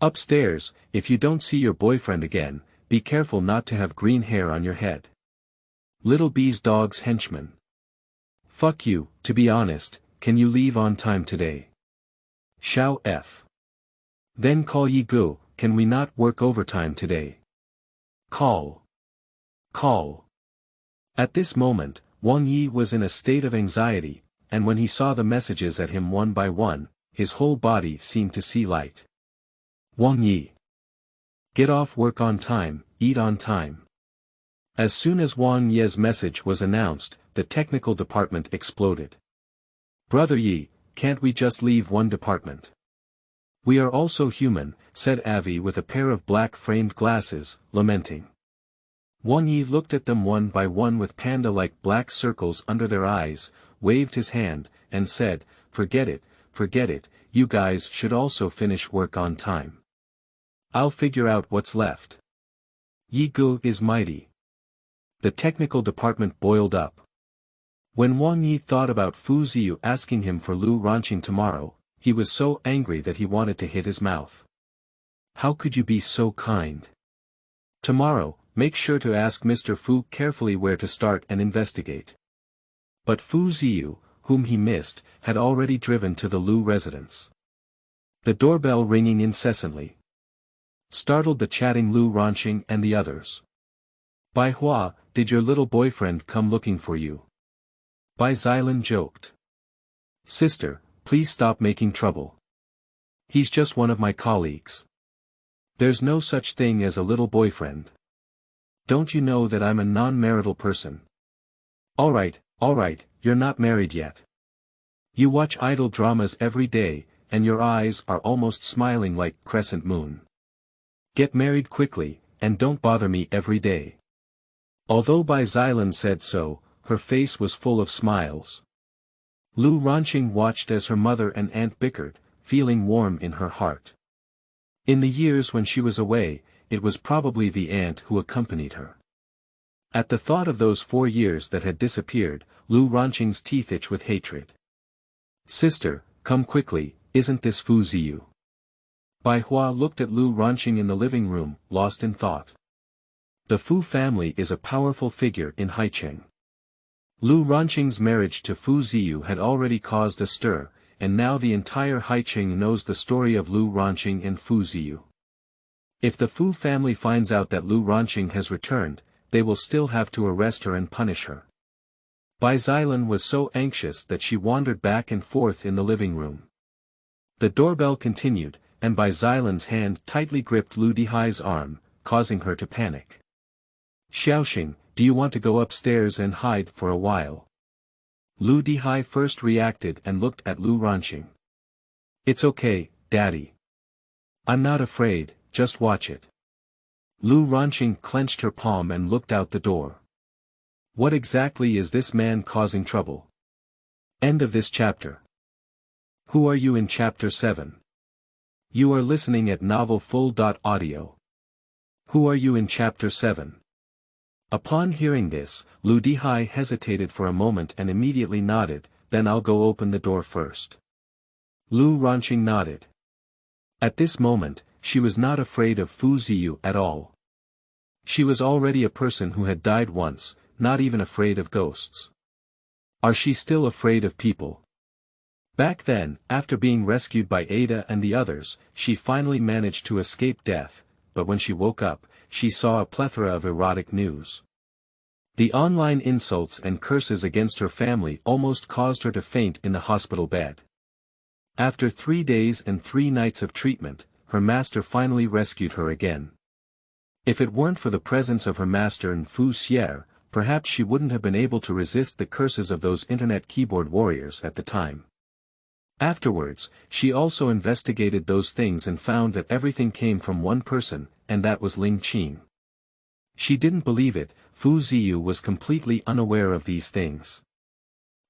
Upstairs, if you don't see your boyfriend again, be careful not to have green hair on your head. Little B's dog's henchman. Fuck you, to be honest, can you leave on time today? Xiao F. Then call Yi Gu, can we not work overtime today? Call. Call. At this moment, Wang Yi was in a state of anxiety, and when he saw the messages at him one by one, his whole body seemed to see light. Wang Yi. Get off work on time, eat on time. As soon as Wang Yi's message was announced, the technical department exploded. Brother Yi, can't we just leave one department? We are also human, said Avi with a pair of black-framed glasses, lamenting. Wang Yi looked at them one by one with panda-like black circles under their eyes, waved his hand, and said, forget it, you guys should also finish work on time. I'll figure out what's left. Yi Gu is mighty. The technical department boiled up. When Wang Yi thought about Fu Ziyu asking him for Lu Ranqing tomorrow, he was so angry that he wanted to hit his mouth. How could you be so kind? Tomorrow, make sure to ask Mr. Fu carefully where to start and investigate. But Fu Ziyu, whom he missed, had already driven to the Lu residence. The doorbell ringing incessantly startled the chatting Lu Ranqing and the others. Bai Hua, did your little boyfriend come looking for you? Bai Xilan joked. Sister, please stop making trouble. He's just one of my colleagues. There's no such thing as a little boyfriend. Don't you know that I'm a non-marital person? Alright, you're not married yet. You watch idol dramas every day, and your eyes are almost smiling like crescent moon. Get married quickly, and don't bother me every day. Although Bai Xilan said so, her face was full of smiles. Lu Ranqing watched as her mother and aunt bickered, feeling warm in her heart. In the years when she was away, it was probably the aunt who accompanied her. At the thought of those 4 years that had disappeared, Lu Ranqing's teeth itched with hatred. Sister, come quickly, isn't this Fu Ziyu? Bai Hua looked at Lu Ranqing in the living room, lost in thought. The Fu family is a powerful figure in Haicheng. Lu Ranqing's marriage to Fu Ziyu had already caused a stir, and now the entire Haicheng knows the story of Lu Ranqing and Fu Ziyu. If the Fu family finds out that Lu Ranqing has returned, they will still have to arrest her and punish her. Bai Xilan was so anxious that she wandered back and forth in the living room. The doorbell continued, and Bai Xilan's hand tightly gripped Lu Dihai's arm, causing her to panic. Xiaoxing, do you want to go upstairs and hide for a while? Lu Dihai first reacted and looked at Lu Ranqing. It's okay, Daddy. I'm not afraid, just watch it. Lu Ranqing clenched her palm and looked out the door. What exactly is this man causing trouble? End of this chapter. Who are you in chapter 7? You are listening at novelfull.audio. Who are you in chapter 7? Upon hearing this, Lu Dihai hesitated for a moment and immediately nodded, then I'll go open the door first. Lu Ranqing nodded. At this moment, she was not afraid of Fu Ziyu at all. She was already a person who had died once, not even afraid of ghosts. Are she still afraid of people? Back then, after being rescued by Ada and the others, she finally managed to escape death, but when she woke up, she saw a plethora of erotic news. The online insults and curses against her family almost caused her to faint in the hospital bed. After 3 days and 3 nights of treatment, her master finally rescued her again. If it weren't for the presence of her master and Fu Xier, perhaps she wouldn't have been able to resist the curses of those internet keyboard warriors at the time. Afterwards, she also investigated those things and found that everything came from one person, and that was Ling Qing. She didn't believe it, Fu Ziyu was completely unaware of these things.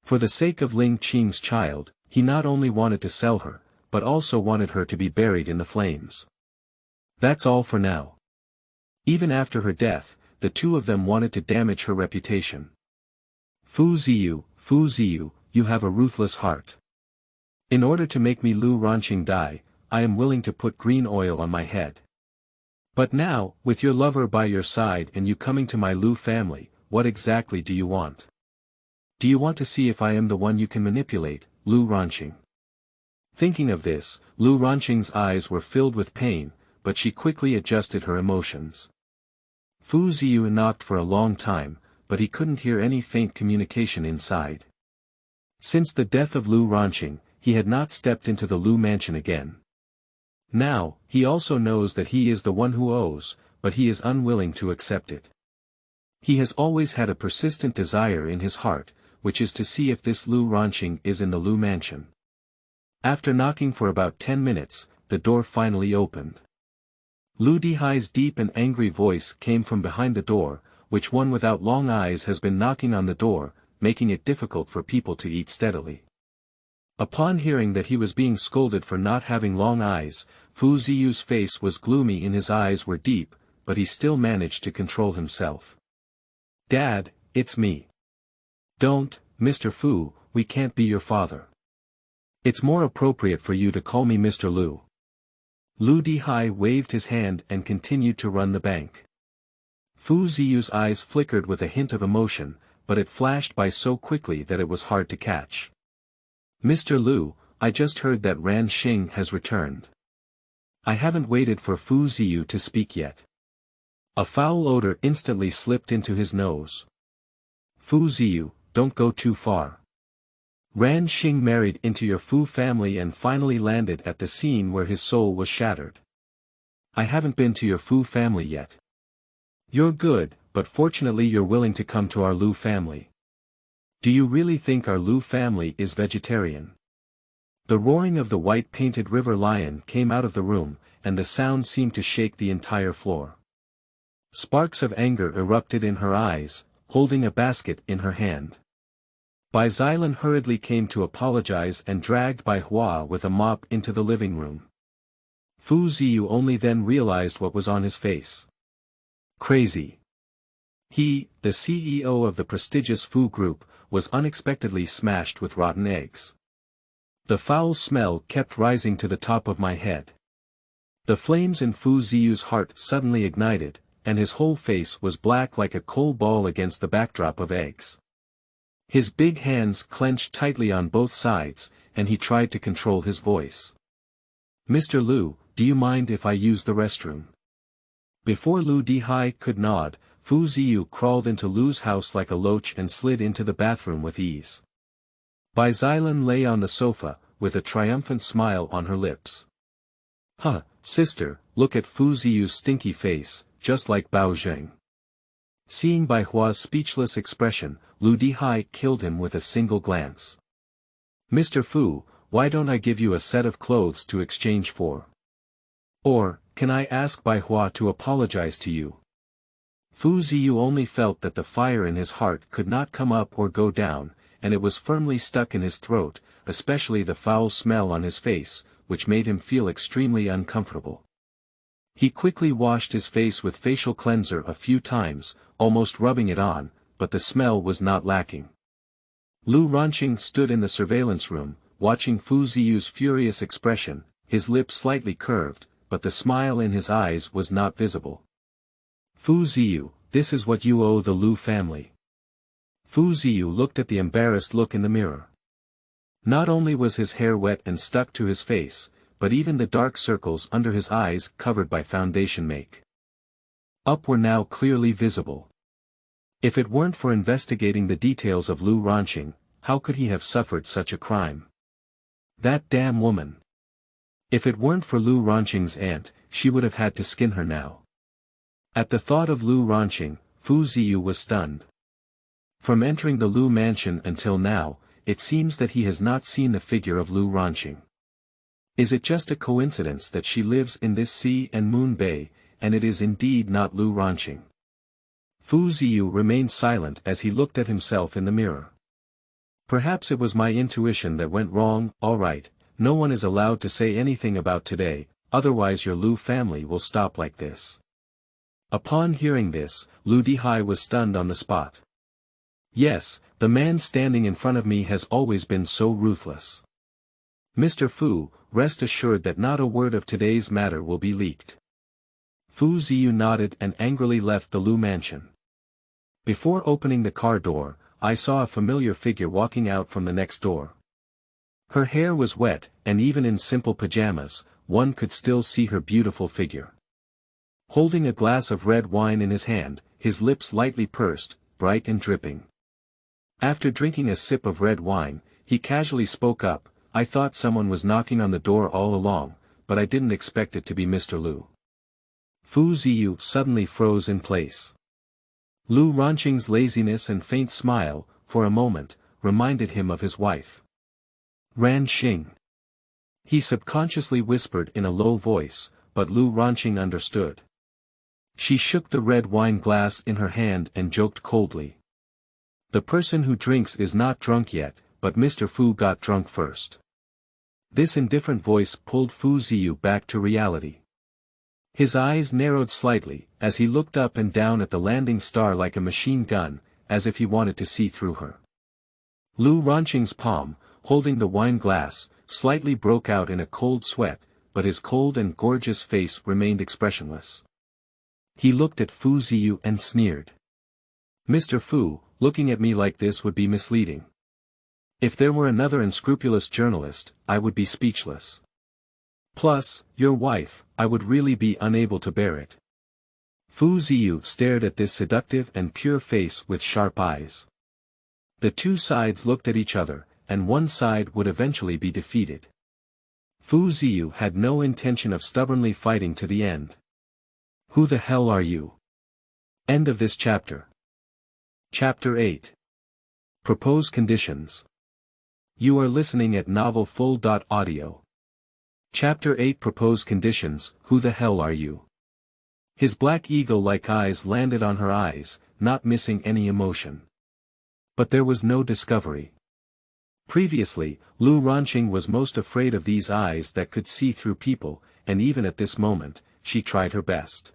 For the sake of Ling Qing's child, he not only wanted to sell her, but also wanted her to be buried in the flames. That's all for now. Even after her death, the two of them wanted to damage her reputation. Fu Ziyu, you have a ruthless heart. In order to make me Lu Ranqing die, I am willing to put green oil on my head. But now, with your lover by your side and you coming to my Lu family, what exactly do you want? Do you want to see if I am the one you can manipulate, Lu Ranqing? Thinking of this, Lu Ranqing's eyes were filled with pain, but she quickly adjusted her emotions. Fu Ziyu knocked for a long time, but he couldn't hear any faint communication inside. Since the death of Lu Ranqing, he had not stepped into the Lu mansion again. Now, he also knows that he is the one who owes, but he is unwilling to accept it. He has always had a persistent desire in his heart, which is to see if this Lu Ranqing is in the Lu mansion. After knocking for about 10 minutes, the door finally opened. Lu Dihai's deep and angry voice came from behind the door, which one without long eyes has been knocking on the door, making it difficult for people to eat steadily. Upon hearing that he was being scolded for not having long eyes, Fu Ziyu's face was gloomy and his eyes were deep, but he still managed to control himself. Dad, it's me. Don't, Mr. Fu, we can't be your father. It's more appropriate for you to call me Mr. Lu. Lu Dihai waved his hand and continued to run the bank. Fu Ziyu's eyes flickered with a hint of emotion, but it flashed by so quickly that it was hard to catch. Mr. Lu, I just heard that Ran Xing has returned. I haven't waited for Fu Ziyu to speak yet. A foul odor instantly slipped into his nose. Fu Ziyu, don't go too far. Ran Xing married into your Fu family and finally landed at the scene where his soul was shattered. I haven't been to your Fu family yet. You're good, but fortunately you're willing to come to our Lu family. Do you really think our Lu family is vegetarian? The roaring of the white-painted river lion came out of the room, and the sound seemed to shake the entire floor. Sparks of anger erupted in her eyes, holding a basket in her hand. Bai Xilan hurriedly came to apologize and dragged Bai Hua with a mop into the living room. Fu Ziyu only then realized what was on his face. Crazy. He, the CEO of the prestigious Fu Group, was unexpectedly smashed with rotten eggs. The foul smell kept rising to the top of my head. The flames in Fu Ziyu's heart suddenly ignited, and his whole face was black like a coal ball against the backdrop of eggs. His big hands clenched tightly on both sides, and he tried to control his voice. "Mr. Lu, do you mind if I use the restroom?" Before Lu Dihai could nod, Fu Ziyu crawled into Lu's house like a loach and slid into the bathroom with ease. Bai Xilan lay on the sofa, with a triumphant smile on her lips. "Huh, sister, look at Fu Ziyu's stinky face, just like Bao Zheng." Seeing Bai Hua's speechless expression, Lu Dihai killed him with a single glance. "Mr. Fu, why don't I give you a set of clothes to exchange for? Or, can I ask Bai Hua to apologize to you?" Fu Ziyu only felt that the fire in his heart could not come up or go down, and it was firmly stuck in his throat, especially the foul smell on his face, which made him feel extremely uncomfortable. He quickly washed his face with facial cleanser a few times, almost rubbing it on, but the smell was not lacking. Lu Ranqing stood in the surveillance room, watching Fu Ziyu's furious expression, his lips slightly curved, but the smile in his eyes was not visible. "Fu Ziyu, this is what you owe the Lu family." Fu Ziyu looked at the embarrassed look in the mirror. Not only was his hair wet and stuck to his face, but even the dark circles under his eyes covered by foundation make-up were now clearly visible. If it weren't for investigating the details of Lu Ranqing, how could he have suffered such a crime? That damn woman. If it weren't for Lu Ranqing's aunt, she would have had to skin her now. At the thought of Lu Ranqing, Fu Ziyu was stunned. From entering the Lu mansion until now, it seems that he has not seen the figure of Lu Ranqing. Is it just a coincidence that she lives in this sea and moon bay, and it is indeed not Lu Ranqing? Fu Ziyu remained silent as he looked at himself in the mirror. Perhaps it was my intuition that went wrong. All right, no one is allowed to say anything about today, otherwise your Lu family will stop like this. Upon hearing this, Lu Dihai was stunned on the spot. Yes, the man standing in front of me has always been so ruthless. Mr. Fu, rest assured that not a word of today's matter will be leaked. Fu Ziyu nodded and angrily left the Lu mansion. Before opening the car door, I saw a familiar figure walking out from the next door. Her hair was wet, and even in simple pajamas, one could still see her beautiful figure. Holding a glass of red wine in his hand, his lips lightly pursed, bright and dripping. After drinking a sip of red wine, he casually spoke up, "I thought someone was knocking on the door all along, but I didn't expect it to be Mr. Lu." Fu Ziyu suddenly froze in place. Lu Ranqing's laziness and faint smile, for a moment, reminded him of his wife. Ran Xing. He subconsciously whispered in a low voice, but Lu Ranqing understood. She shook the red wine glass in her hand and joked coldly. "The person who drinks is not drunk yet, but Mr. Fu got drunk first." This indifferent voice pulled Fu Ziyu back to reality. His eyes narrowed slightly, as he looked up and down at the landing star like a machine gun, as if he wanted to see through her. Lu Ranqing's palm, holding the wine glass, slightly broke out in a cold sweat, but his cold and gorgeous face remained expressionless. He looked at Fu Ziyu and sneered. "Mr. Fu, looking at me like this would be misleading. If there were another unscrupulous journalist, I would be speechless. Plus, your wife, I would really be unable to bear it." Fu Ziyu stared at this seductive and pure face with sharp eyes. The two sides looked at each other, and one side would eventually be defeated. Fu Ziyu had no intention of stubbornly fighting to the end. "Who the hell are you?" End of this chapter. Chapter 8. Propose Conditions. You are listening at novelfull.audio. Chapter 8 Propose Conditions. Who the hell are you? His black eagle-like eyes landed on her eyes, not missing any emotion. But there was no discovery. Previously, Lu Ranqing was most afraid of these eyes that could see through people, and even at this moment, she tried her best.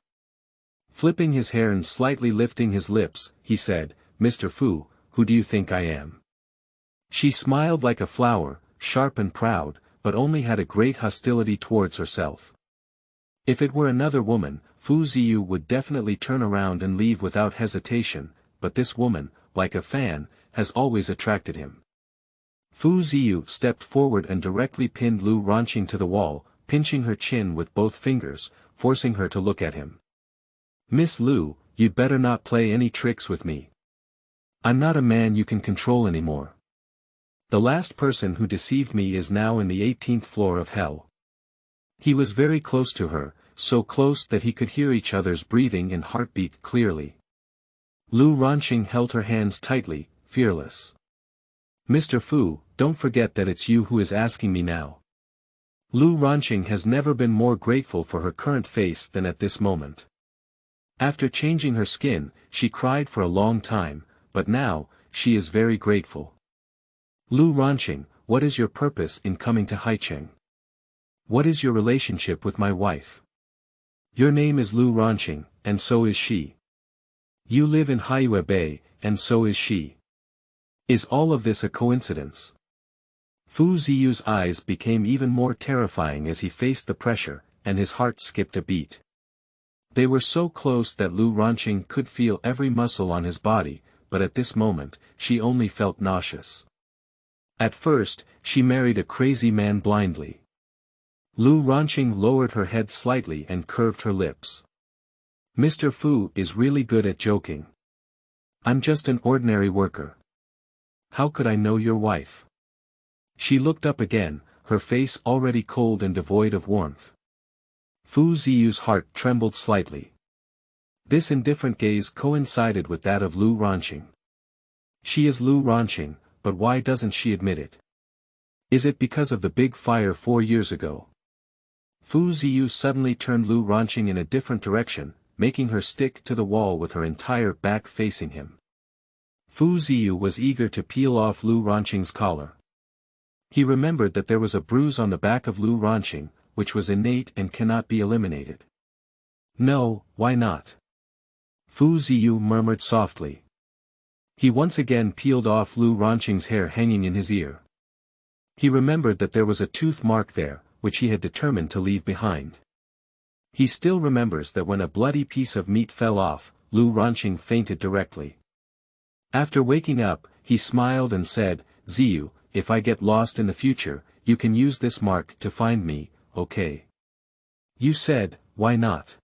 Flipping his hair and slightly lifting his lips, he said, "Mr. Fu, who do you think I am?" She smiled like a flower, sharp and proud, but only had a great hostility towards herself. If it were another woman, Fu Ziyu would definitely turn around and leave without hesitation, but this woman, like a fan, has always attracted him. Fu Ziyu stepped forward and directly pinned Lu Ranqing to the wall, pinching her chin with both fingers, forcing her to look at him. "Miss Lu, you'd better not play any tricks with me. I'm not a man you can control anymore. The last person who deceived me is now in the 18th floor of hell." He was very close to her, so close that he could hear each other's breathing and heartbeat clearly. Lu Ranqing held her hands tightly, fearless. "Mr. Fu, don't forget that it's you who is asking me now." Lu Ranqing has never been more grateful for her current face than at this moment. After changing her skin, she cried for a long time, but now, she is very grateful. "Lu Ranqing, what is your purpose in coming to Haicheng? What is your relationship with my wife? Your name is Lu Ranqing, and so is she. You live in Haiyue Bay, and so is she. Is all of this a coincidence?" Fu Ziyu's eyes became even more terrifying as he faced the pressure, and his heart skipped a beat. They were so close that Lu Ranqing could feel every muscle on his body, but at this moment, she only felt nauseous. At first, she married a crazy man blindly. Lu Ranqing lowered her head slightly and curved her lips. "Mr. Fu is really good at joking. I'm just an ordinary worker. How could I know your wife?" She looked up again, her face already cold and devoid of warmth. Fu Ziyu's heart trembled slightly. This indifferent gaze coincided with that of Lu Ranqing. She is Lu Ranqing, but why doesn't she admit it? Is it because of the big fire 4 years ago? Fu Ziyu suddenly turned Lu Ranqing in a different direction, making her stick to the wall with her entire back facing him. Fu Ziyu was eager to peel off Lu Ranqing's collar. He remembered that there was a bruise on the back of Lu Ranqing, which was innate and cannot be eliminated. "No, why not?" Fu Ziyu murmured softly. He once again peeled off Lu Ranqing's hair hanging in his ear. He remembered that there was a tooth mark there, which he had determined to leave behind. He still remembers that when a bloody piece of meat fell off, Lu Ranqing fainted directly. After waking up, he smiled and said, "Ziyu, if I get lost in the future, you can use this mark to find me, okay?" "You said, why not?"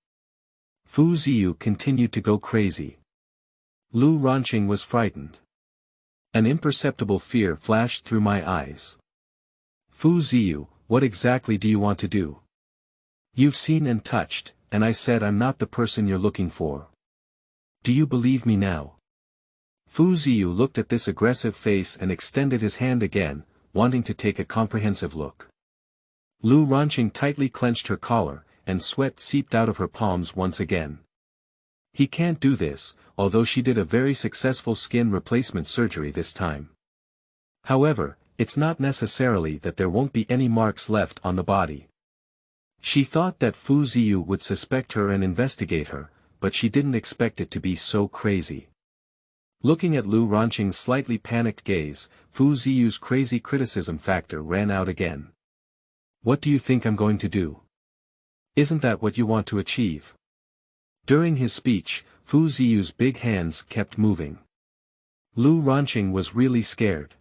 Fu Ziyu continued to go crazy. Lu Ranqing was frightened. An imperceptible fear flashed through my eyes. "Fu Ziyu, what exactly do you want to do? You've seen and touched, and I said I'm not the person you're looking for. Do you believe me now?" Fu Ziyu looked at this aggressive face and extended his hand again, wanting to take a comprehensive look. Lu Ranqing tightly clenched her collar, and sweat seeped out of her palms once again. He can't do this, although she did a very successful skin replacement surgery this time. However, it's not necessarily that there won't be any marks left on the body. She thought that Fu Ziyu would suspect her and investigate her, but she didn't expect it to be so crazy. Looking at Lu Ranqing's slightly panicked gaze, Fu Ziyu's crazy criticism factor ran out again. "What do you think I'm going to do? Isn't that what you want to achieve?" During his speech, Fu Ziyu's big hands kept moving. Lu Ranqing was really scared.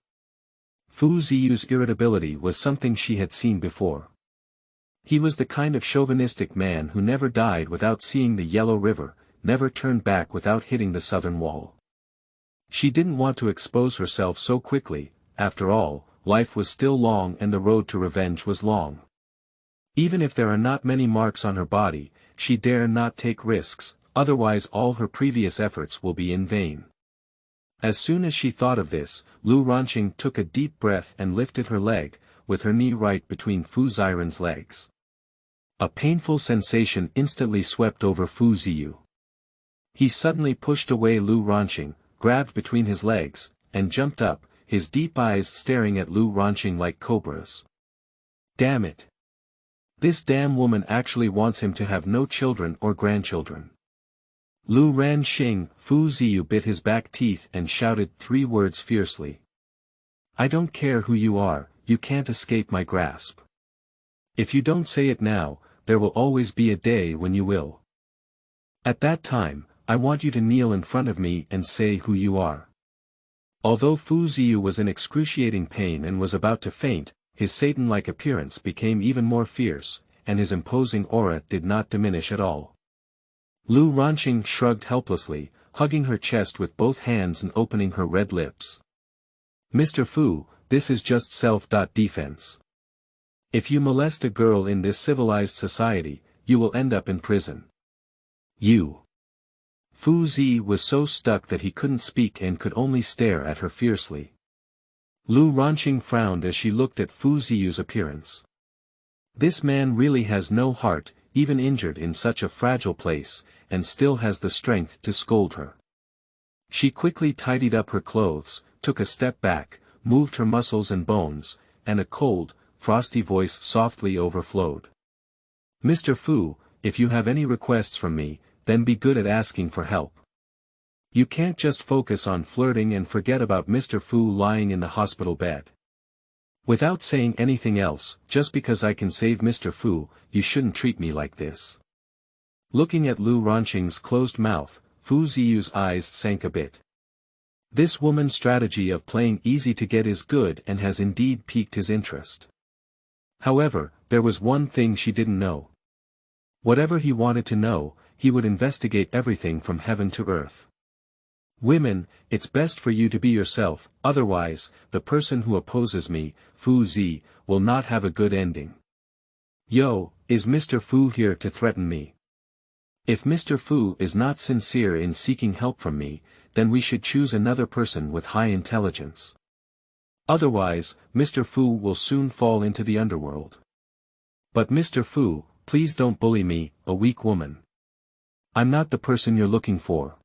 Fu Ziyu's irritability was something she had seen before. He was the kind of chauvinistic man who never died without seeing the Yellow River, never turned back without hitting the southern wall. She didn't want to expose herself so quickly. After all, life was still long and the road to revenge was long. Even if there are not many marks on her body, she dare not take risks, otherwise all her previous efforts will be in vain. As soon as she thought of this, Lu Ranqing took a deep breath and lifted her leg, with her knee right between Fu Ziren's legs. A painful sensation instantly swept over Fu Ziyu. He suddenly pushed away Lu Ranqing, grabbed between his legs, and jumped up, his deep eyes staring at Lu Ranqing like cobras. Damn it! This damn woman actually wants him to have no children or grandchildren. Lu Ranqing, Fu Ziyu bit his back teeth and shouted 3 words fiercely. "I don't care who you are, you can't escape my grasp. If you don't say it now, there will always be a day when you will. At that time, I want you to kneel in front of me and say who you are. Although Fu Ziyu was in excruciating pain and was about to faint, his Satan-like appearance became even more fierce, and his imposing aura did not diminish at all. Lu Ranqing shrugged helplessly, hugging her chest with both hands and opening her red lips. Mr. Fu, this is just self-defense. If you molest a girl in this civilized society, you will end up in prison. You. Fu Zi was so stuck that he couldn't speak and could only stare at her fiercely. Lu Ranqing frowned as she looked at Fu Ziyu's appearance. This man really has no heart, even injured in such a fragile place, and still has the strength to scold her. She quickly tidied up her clothes, took a step back, moved her muscles and bones, and a cold, frosty voice softly overflowed. Mr. Fu, if you have any requests from me, then be good at asking for help. You can't just focus on flirting and forget about Mr. Fu lying in the hospital bed. Without saying anything else, just because I can save Mr. Fu, you shouldn't treat me like this. Looking at Lu Ranqing's closed mouth, Fu Ziyu's eyes sank a bit. This woman's strategy of playing easy to get is good and has indeed piqued his interest. However, there was one thing she didn't know. Whatever he wanted to know, he would investigate everything from heaven to earth. Women, it's best for you to be yourself, otherwise, the person who opposes me, Fu Zi, will not have a good ending. Yo, is Mr. Fu here to threaten me? If Mr. Fu is not sincere in seeking help from me, then we should choose another person with high intelligence. Otherwise, Mr. Fu will soon fall into the underworld. But Mr. Fu, please don't bully me, a weak woman. I'm not the person you're looking for.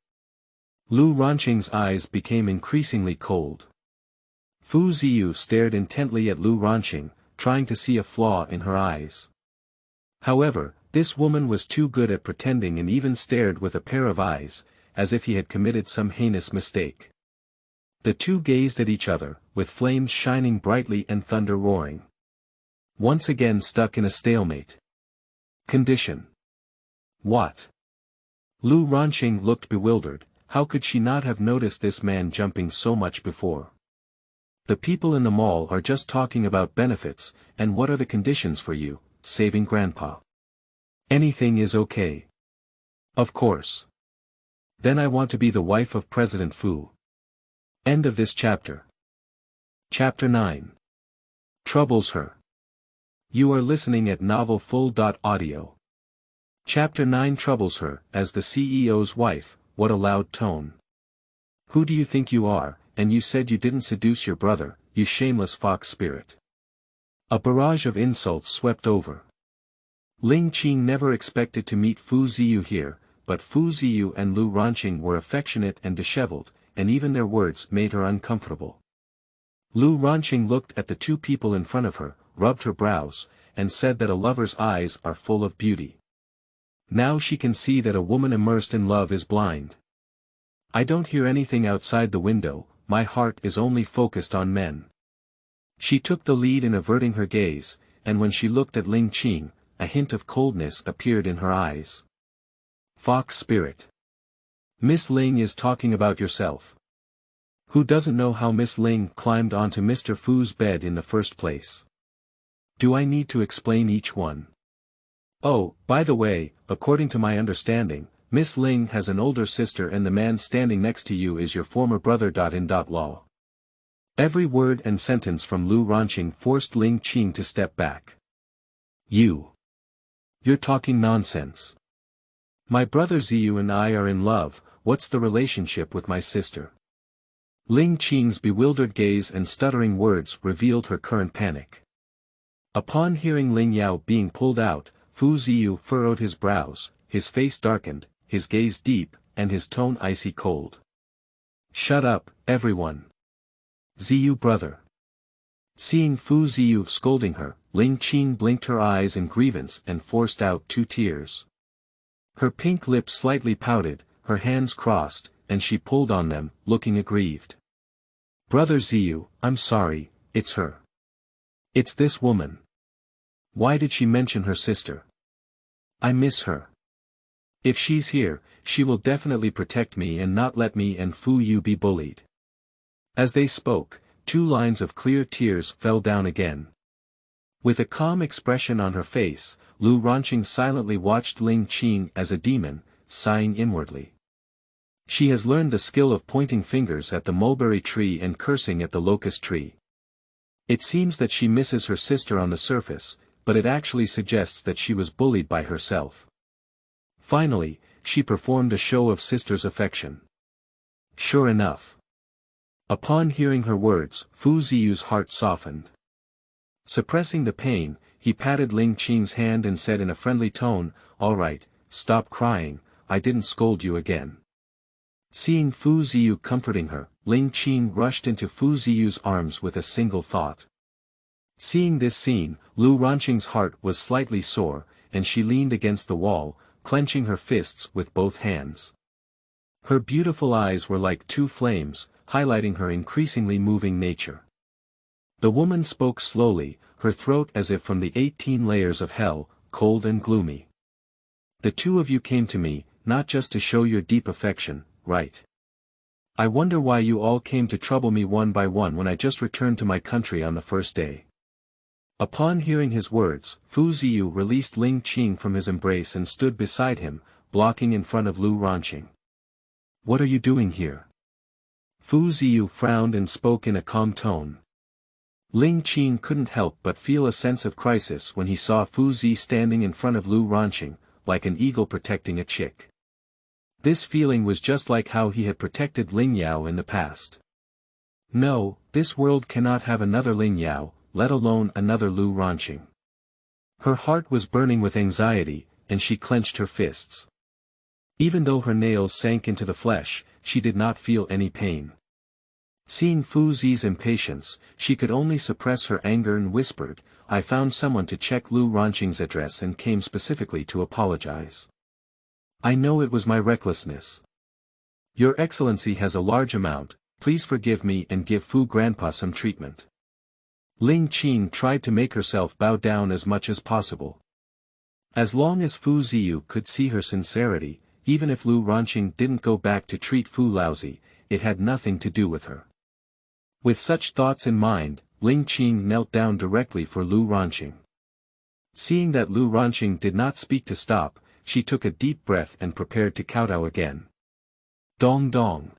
Lu Ranqing's eyes became increasingly cold. Fu Ziyu stared intently at Lu Ranqing, trying to see a flaw in her eyes. However, this woman was too good at pretending and even stared with a pair of eyes, as if he had committed some heinous mistake. The two gazed at each other, with flames shining brightly and thunder roaring. Once again stuck in a stalemate. Condition. What? Lu Ranqing looked bewildered. How could she not have noticed this man jumping so much before? The people in the mall are just talking about benefits, and what are the conditions for you, saving grandpa? Anything is okay. Of course. Then I want to be the wife of President Fu. End of this chapter. Chapter 9. Troubles her. You are listening at novelfull.audio. Chapter 9 troubles her, as the CEO's wife. What a loud tone. Who do you think you are, and you said you didn't seduce your brother, you shameless fox spirit. A barrage of insults swept over. Ling Qing never expected to meet Fu Ziyu here, but Fu Ziyu and Lu Ranqing were affectionate and disheveled, and even their words made her uncomfortable. Lu Ranqing looked at the two people in front of her, rubbed her brows, and said that a lover's eyes are full of beauty. Now she can see that a woman immersed in love is blind. I don't hear anything outside the window, my heart is only focused on men. She took the lead in averting her gaze, and when she looked at Ling Qing, a hint of coldness appeared in her eyes. Fox spirit. Miss Ling is talking about yourself. Who doesn't know how Miss Ling climbed onto Mr. Fu's bed in the first place? Do I need to explain each one? Oh, by the way, according to my understanding, Miss Ling has an older sister and the man standing next to you is your former brother. Law. Every word and sentence from Lu Ranqing forced Ling Qing to step back. You're talking nonsense. My brother Ziyu and I are in love, what's the relationship with my sister? Ling Qing's bewildered gaze and stuttering words revealed her current panic. Upon hearing Ling Yao being pulled out, Fu Ziyu furrowed his brows, his face darkened, his gaze deep, and his tone icy cold. Shut up, everyone. Ziyu brother. Seeing Fu Ziyu scolding her, Ling Qing blinked her eyes in grievance and forced out 2 tears. Her pink lips slightly pouted, her hands crossed, and she pulled on them, looking aggrieved. Brother Ziyu, I'm sorry, it's her. It's this woman. Why did she mention her sister? I miss her. If she's here, she will definitely protect me and not let me and Fu Yu be bullied. As they spoke, 2 lines of clear tears fell down again. With a calm expression on her face, Lu Ranqing silently watched Ling Qing as a demon, sighing inwardly. She has learned the skill of pointing fingers at the mulberry tree and cursing at the locust tree. It seems that she misses her sister on the surface, but it actually suggests that she was bullied by herself. Finally, she performed a show of sister's affection. Sure enough. Upon hearing her words, Fu Ziyu's heart softened. Suppressing the pain, he patted Ling Qing's hand and said in a friendly tone, "All right, stop crying, I didn't scold you again." Seeing Fu Ziyu comforting her, Ling Qing rushed into Fu Ziyu's arms with a single thought. Seeing this scene, Lu Ranqing's heart was slightly sore, and she leaned against the wall, clenching her fists with both hands. Her beautiful eyes were like 2 flames, highlighting her increasingly moving nature. The woman spoke slowly, her throat as if from the 18 layers of hell, cold and gloomy. "The 2 of you came to me, not just to show your deep affection, right? I wonder why you all came to trouble me one by one when I just returned to my country on the first day." Upon hearing his words, Fu Ziyu released Ling Qing from his embrace and stood beside him, blocking in front of Lu Ranqing. "What are you doing here?" Fu Ziyu frowned and spoke in a calm tone. Ling Qing couldn't help but feel a sense of crisis when he saw Fu Zi standing in front of Lu Ranqing, like an eagle protecting a chick. This feeling was just like how he had protected Ling Yao in the past. No, this world cannot have another Ling Yao, let alone another Lu Ranqing. Her heart was burning with anxiety, and she clenched her fists. Even though her nails sank into the flesh, she did not feel any pain. Seeing Fu Zi's impatience, she could only suppress her anger and whispered, "I found someone to check Lu Ranqing's address and came specifically to apologize. I know it was my recklessness. Your Excellency has a large amount, please forgive me and give Fu Grandpa some treatment." Ling Qing tried to make herself bow down as much as possible. As long as Fu Ziyu could see her sincerity, even if Lu Ranqing didn't go back to treat Fu lousy, it had nothing to do with her. With such thoughts in mind, Ling Qing knelt down directly for Lu Ranqing. Seeing that Lu Ranqing did not speak to stop, she took a deep breath and prepared to kowtow again. Dong dong.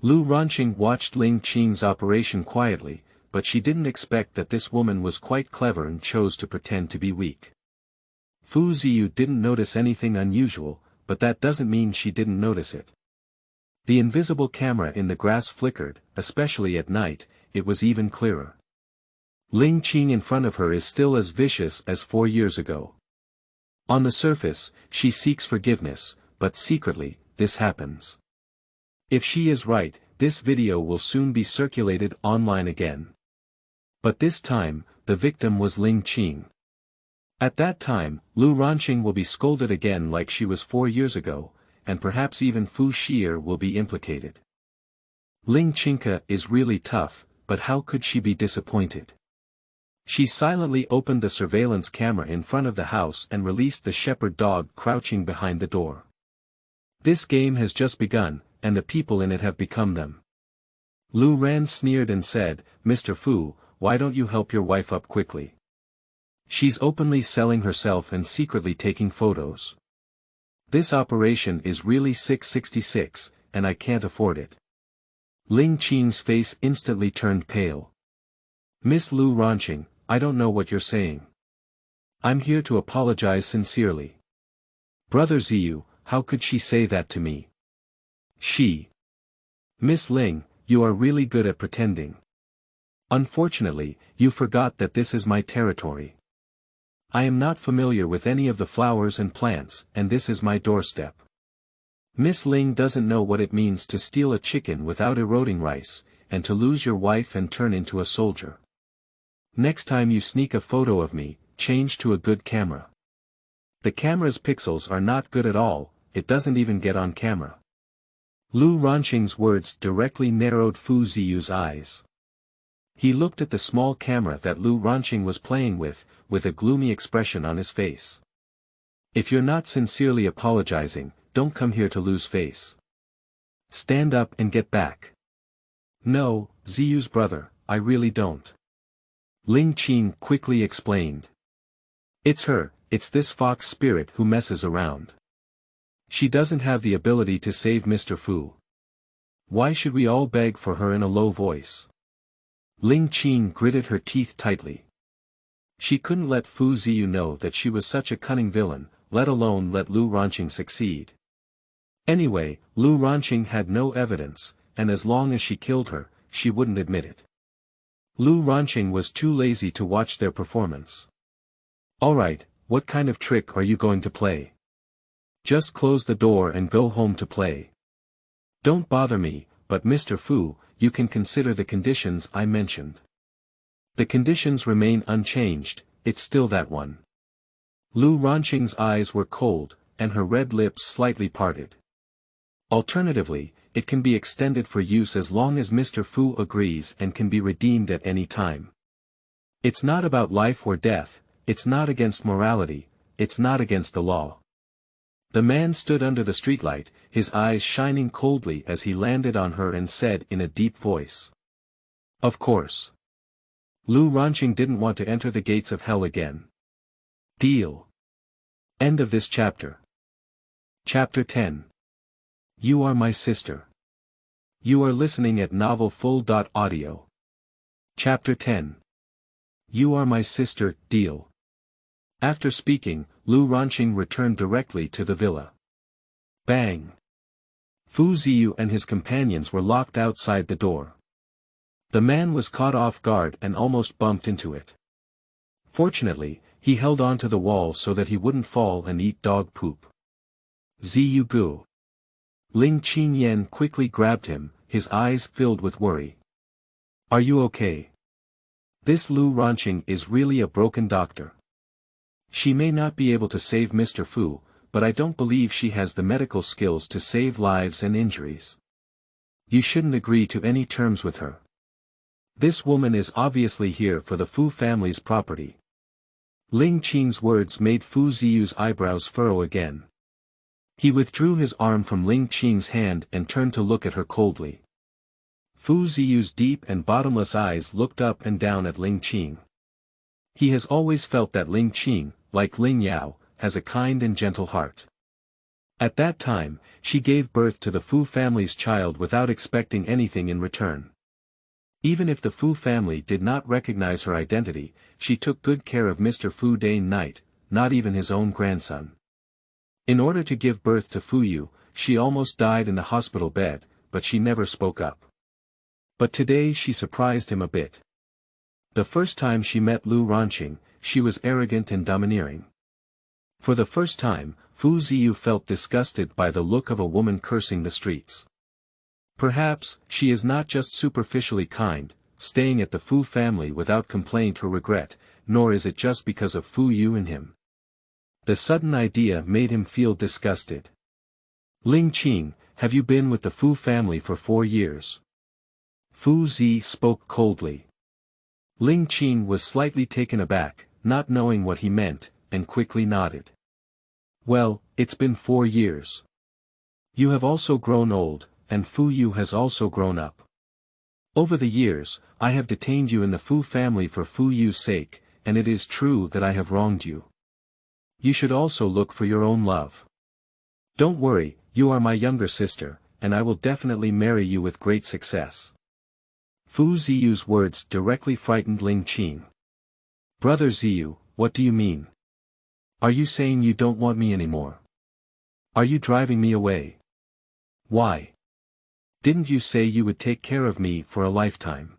Lu Ranqing watched Ling Qing's operation quietly, but she didn't expect that this woman was quite clever and chose to pretend to be weak. Fu Ziyu didn't notice anything unusual, but that doesn't mean she didn't notice it. The invisible camera in the grass flickered, especially at night, it was even clearer. Ling Qing in front of her is still as vicious as 4 years ago. On the surface, she seeks forgiveness, but secretly, this happens. If she is right, this video will soon be circulated online again. But this time, the victim was Ling Qing. At that time, Lu Ranqing will be scolded again like she was 4 years ago, and perhaps even Fu Shi'er will be implicated. Ling Qingka is really tough, but how could she be disappointed? She silently opened the surveillance camera in front of the house and released the shepherd dog crouching behind the door. This game has just begun, and the people in it have become them. Lu Ran sneered and said, "Mr. Fu, why don't you help your wife up quickly? She's openly selling herself and secretly taking photos. This operation is really 666, and I can't afford it." Ling Qing's face instantly turned pale. "Miss Lu Ranqing, I don't know what you're saying. I'm here to apologize sincerely. Brother Ziyu, how could she say that to me? She. Miss Ling, you are really good at pretending. Unfortunately, you forgot that this is my territory. I am not familiar with any of the flowers and plants, and this is my doorstep. Miss Ling doesn't know what it means to steal a chicken without eroding rice, and to lose your wife and turn into a soldier. Next time you sneak a photo of me, change to a good camera. The camera's pixels are not good at all, it doesn't even get on camera." Lu Ranqing's words directly narrowed Fu Ziyu's eyes. He looked at the small camera that Lu Ranqing was playing with a gloomy expression on his face. "If you're not sincerely apologizing, don't come here to lose face. Stand up and get back. No, Ziyu's brother, I really don't. Ling Qing quickly explained. It's her, it's this fox spirit who messes around. She doesn't have the ability to save Mr. Fu. Why should we all beg for her in a low voice? Ling Qing gritted her teeth tightly. She couldn't let Fu Ziyu know that she was such a cunning villain, let alone let Lu Ranqing succeed. Anyway, Lu Ranqing had no evidence, and as long as she killed her, she wouldn't admit it. Lu Ranqing was too lazy to watch their performance. Alright, what kind of trick are you going to play? Just close the door and go home to play. Don't bother me, but Mr. Fu, you can consider the conditions I mentioned. The conditions remain unchanged, it's still that one. Lu Ranqing's eyes were cold, and her red lips slightly parted. Alternatively, it can be extended for use as long as Mr. Fu agrees and can be redeemed at any time. It's not about life or death, it's not against morality, it's not against the law. The man stood under the streetlight, his eyes shining coldly as he landed on her and said in a deep voice. Of course. Lu Ranqing didn't want to enter the gates of hell again. Deal. End of this chapter. Chapter 10. You are my sister. You are listening at novelfull.audio. Chapter 10. You are my sister, deal. After speaking, Lu Ranqing returned directly to the villa. Bang! Fu Ziyu and his companions were locked outside the door. The man was caught off guard and almost bumped into it. Fortunately, he held on to the wall so that he wouldn't fall and eat dog poop. Ziyu Gu. Ling Qingyan quickly grabbed him, his eyes filled with worry. Are you okay? This Lu Ranqing is really a broken doctor. She may not be able to save Mr. Fu, but I don't believe she has the medical skills to save lives and injuries. You shouldn't agree to any terms with her. This woman is obviously here for the Fu family's property. Ling Qing's words made Fu Ziyu's eyebrows furrow again. He withdrew his arm from Ling Qing's hand and turned to look at her coldly. Fu Ziyu's deep and bottomless eyes looked up and down at Ling Qing. He has always felt that Ling Qing, like Ling Yao, has a kind and gentle heart. At that time, she gave birth to the Fu family's child without expecting anything in return. Even if the Fu family did not recognize her identity, she took good care of Mr. Fu day and night, not even his own grandson. In order to give birth to Fu Yu, she almost died in the hospital bed, but she never spoke up. But today she surprised him a bit. The first time she met Lu Ranqing, she was arrogant and domineering. For the first time, Fu Ziyu felt disgusted by the look of a woman cursing the streets. Perhaps, she is not just superficially kind, staying at the Fu family without complaint or regret, nor is it just because of Fu Yu and him. The sudden idea made him feel disgusted. Ling Qing, have you been with the Fu family for 4 years? Fu Zi spoke coldly. Ling Qing was slightly taken aback, not knowing what he meant, and quickly nodded. Well, it's been 4 years. You have also grown old, and Fu Yu has also grown up. Over the years, I have detained you in the Fu family for Fu Yu's sake, and it is true that I have wronged you. You should also look for your own love. Don't worry, you are my younger sister, and I will definitely marry you with great success. Fu Ziyu's words directly frightened Ling Qing. Brother Ziyu, what do you mean? Are you saying you don't want me anymore? Are you driving me away? Why? Didn't you say you would take care of me for a lifetime?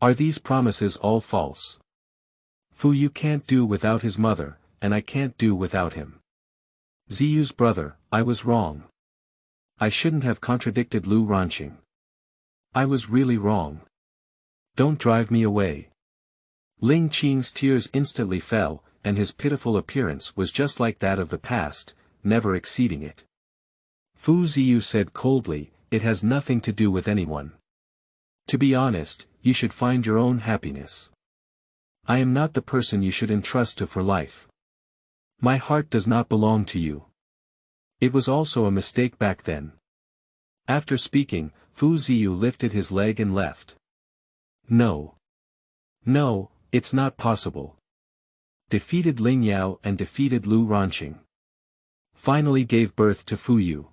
Are these promises all false? Fu Yu can't do without his mother, and I can't do without him. Ziyu's brother, I was wrong. I shouldn't have contradicted Lu Ranqing. I was really wrong. Don't drive me away. Ling Qing's tears instantly fell, and his pitiful appearance was just like that of the past, never exceeding it. Fu Ziyu said coldly, it has nothing to do with anyone. To be honest, you should find your own happiness. I am not the person you should entrust to for life. My heart does not belong to you. It was also a mistake back then. After speaking, Fu Ziyu lifted his leg and left. No. No, it's not possible. Defeated Ling Yao and defeated Lu Ranqing. Finally gave birth to Fu Yu.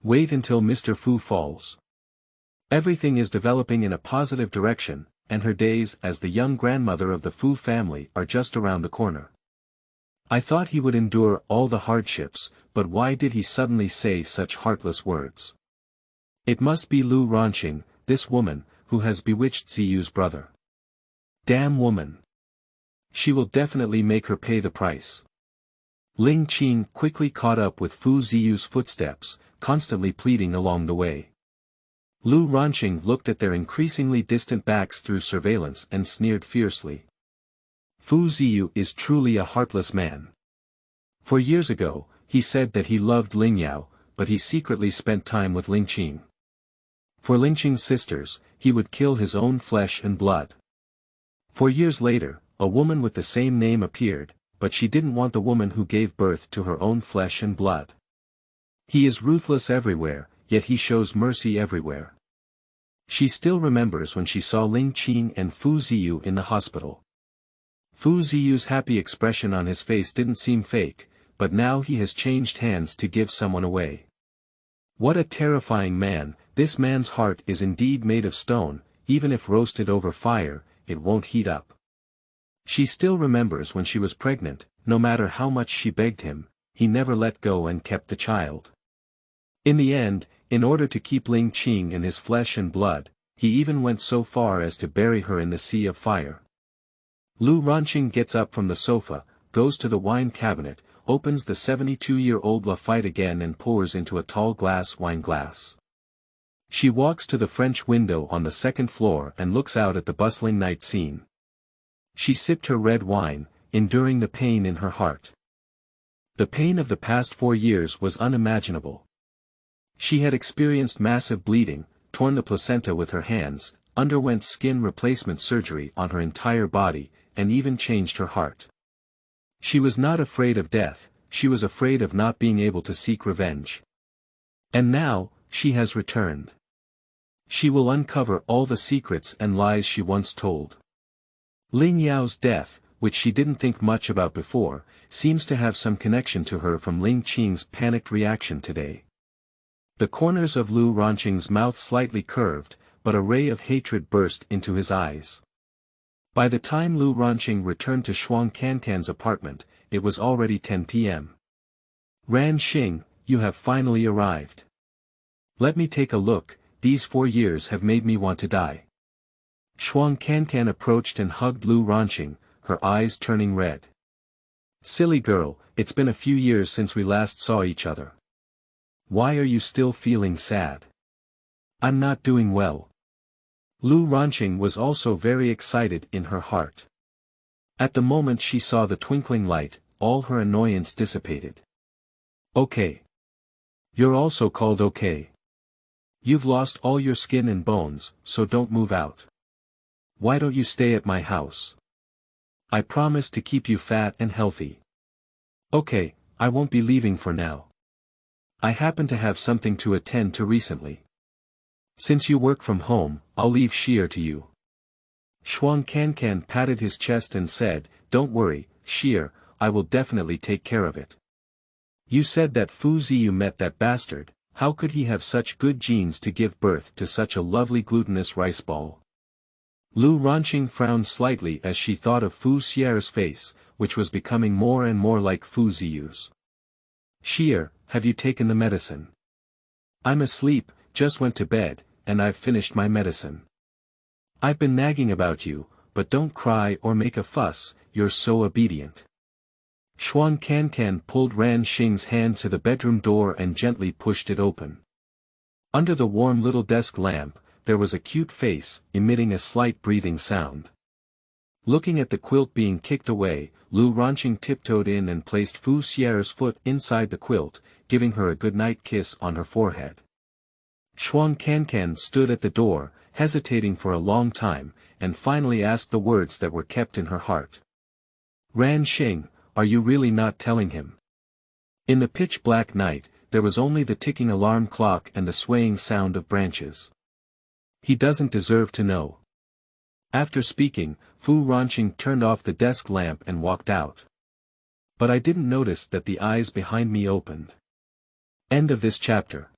Wait until Mr. Fu falls. Everything is developing in a positive direction, and her days as the young grandmother of the Fu family are just around the corner. I thought he would endure all the hardships, but why did he suddenly say such heartless words? It must be Lu Ranqing, this woman, who has bewitched Ziyu's brother. Damn woman. She will definitely make her pay the price. Ling Qing quickly caught up with Fu Ziyu's footsteps, constantly pleading along the way. Lu Ranqing looked at their increasingly distant backs through surveillance and sneered fiercely. Fu Ziyu is truly a heartless man. For years ago, he said that he loved Ling Yao, but he secretly spent time with Ling Qing. For Ling Qing's sisters, he would kill his own flesh and blood. 4 years later, a woman with the same name appeared, but she didn't want the woman who gave birth to her own flesh and blood. He is ruthless everywhere, yet he shows mercy everywhere. She still remembers when she saw Ling Qing and Fu Ziyu in the hospital. Fu Ziyu's happy expression on his face didn't seem fake, but now he has changed hands to give someone away. What a terrifying man, this man's heart is indeed made of stone, even if roasted over fire, it won't heat up. She still remembers when she was pregnant, no matter how much she begged him, he never let go and kept the child. In the end, in order to keep Ling Qing in his flesh and blood, he even went so far as to bury her in the sea of fire. Lu Ranqing gets up from the sofa, goes to the wine cabinet, opens the 72-year-old Lafite again and pours into a tall wine glass. She walks to the French window on the second floor and looks out at the bustling night scene. She sipped her red wine, enduring the pain in her heart. The pain of the past 4 years was unimaginable. She had experienced massive bleeding, torn the placenta with her hands, underwent skin replacement surgery on her entire body, and even changed her heart. She was not afraid of death, she was afraid of not being able to seek revenge. And now, she has returned. She will uncover all the secrets and lies she once told. Ling Yao's death, which she didn't think much about before, seems to have some connection to her from Ling Qing's panicked reaction today. The corners of Lu Ranqing's mouth slightly curved, but a ray of hatred burst into his eyes. By the time Lu Ranqing returned to Shuang Cancan's apartment, it was already 10 p.m. Ran Xing, you have finally arrived. Let me take a look, these 4 years have made me want to die. Shuang Cancan approached and hugged Lu Ranqing, her eyes turning red. Silly girl, it's been a few years since we last saw each other. Why are you still feeling sad? I'm not doing well. Lu Ranqing was also very excited in her heart. At the moment she saw the twinkling light, all her annoyance dissipated. Okay. You're also called okay. You've lost all your skin and bones, so don't move out. Why don't you stay at my house? I promise to keep you fat and healthy. Okay, I won't be leaving for now. I happen to have something to attend to recently. Since you work from home, I'll leave Xier to you. Shuang Cancan patted his chest and said, don't worry, Xier, I will definitely take care of it. You said that Fu Ziyu met that bastard, how could he have such good genes to give birth to such a lovely glutinous rice ball? Lu Ranqing frowned slightly as she thought of Fu Xier's face, which was becoming more and more like Fu Ziyu's. Xier, have you taken the medicine? I'm asleep, just went to bed, and I've finished my medicine. I've been nagging about you, but don't cry or make a fuss, you're so obedient. Shuang Cancan pulled Ran Xing's hand to the bedroom door and gently pushed it open. Under the warm little desk lamp, there was a cute face, emitting a slight breathing sound. Looking at the quilt being kicked away, Lu Ranqing tiptoed in and placed Fu Xier's foot inside the quilt, giving her a goodnight kiss on her forehead. Shuang Cancan stood at the door, hesitating for a long time, and finally asked the words that were kept in her heart. Ran Xing, are you really not telling him? In the pitch-black night, there was only the ticking alarm clock and the swaying sound of branches. He doesn't deserve to know. After speaking, Fu Ranqing turned off the desk lamp and walked out. But I didn't notice that the eyes behind me opened. End of this chapter.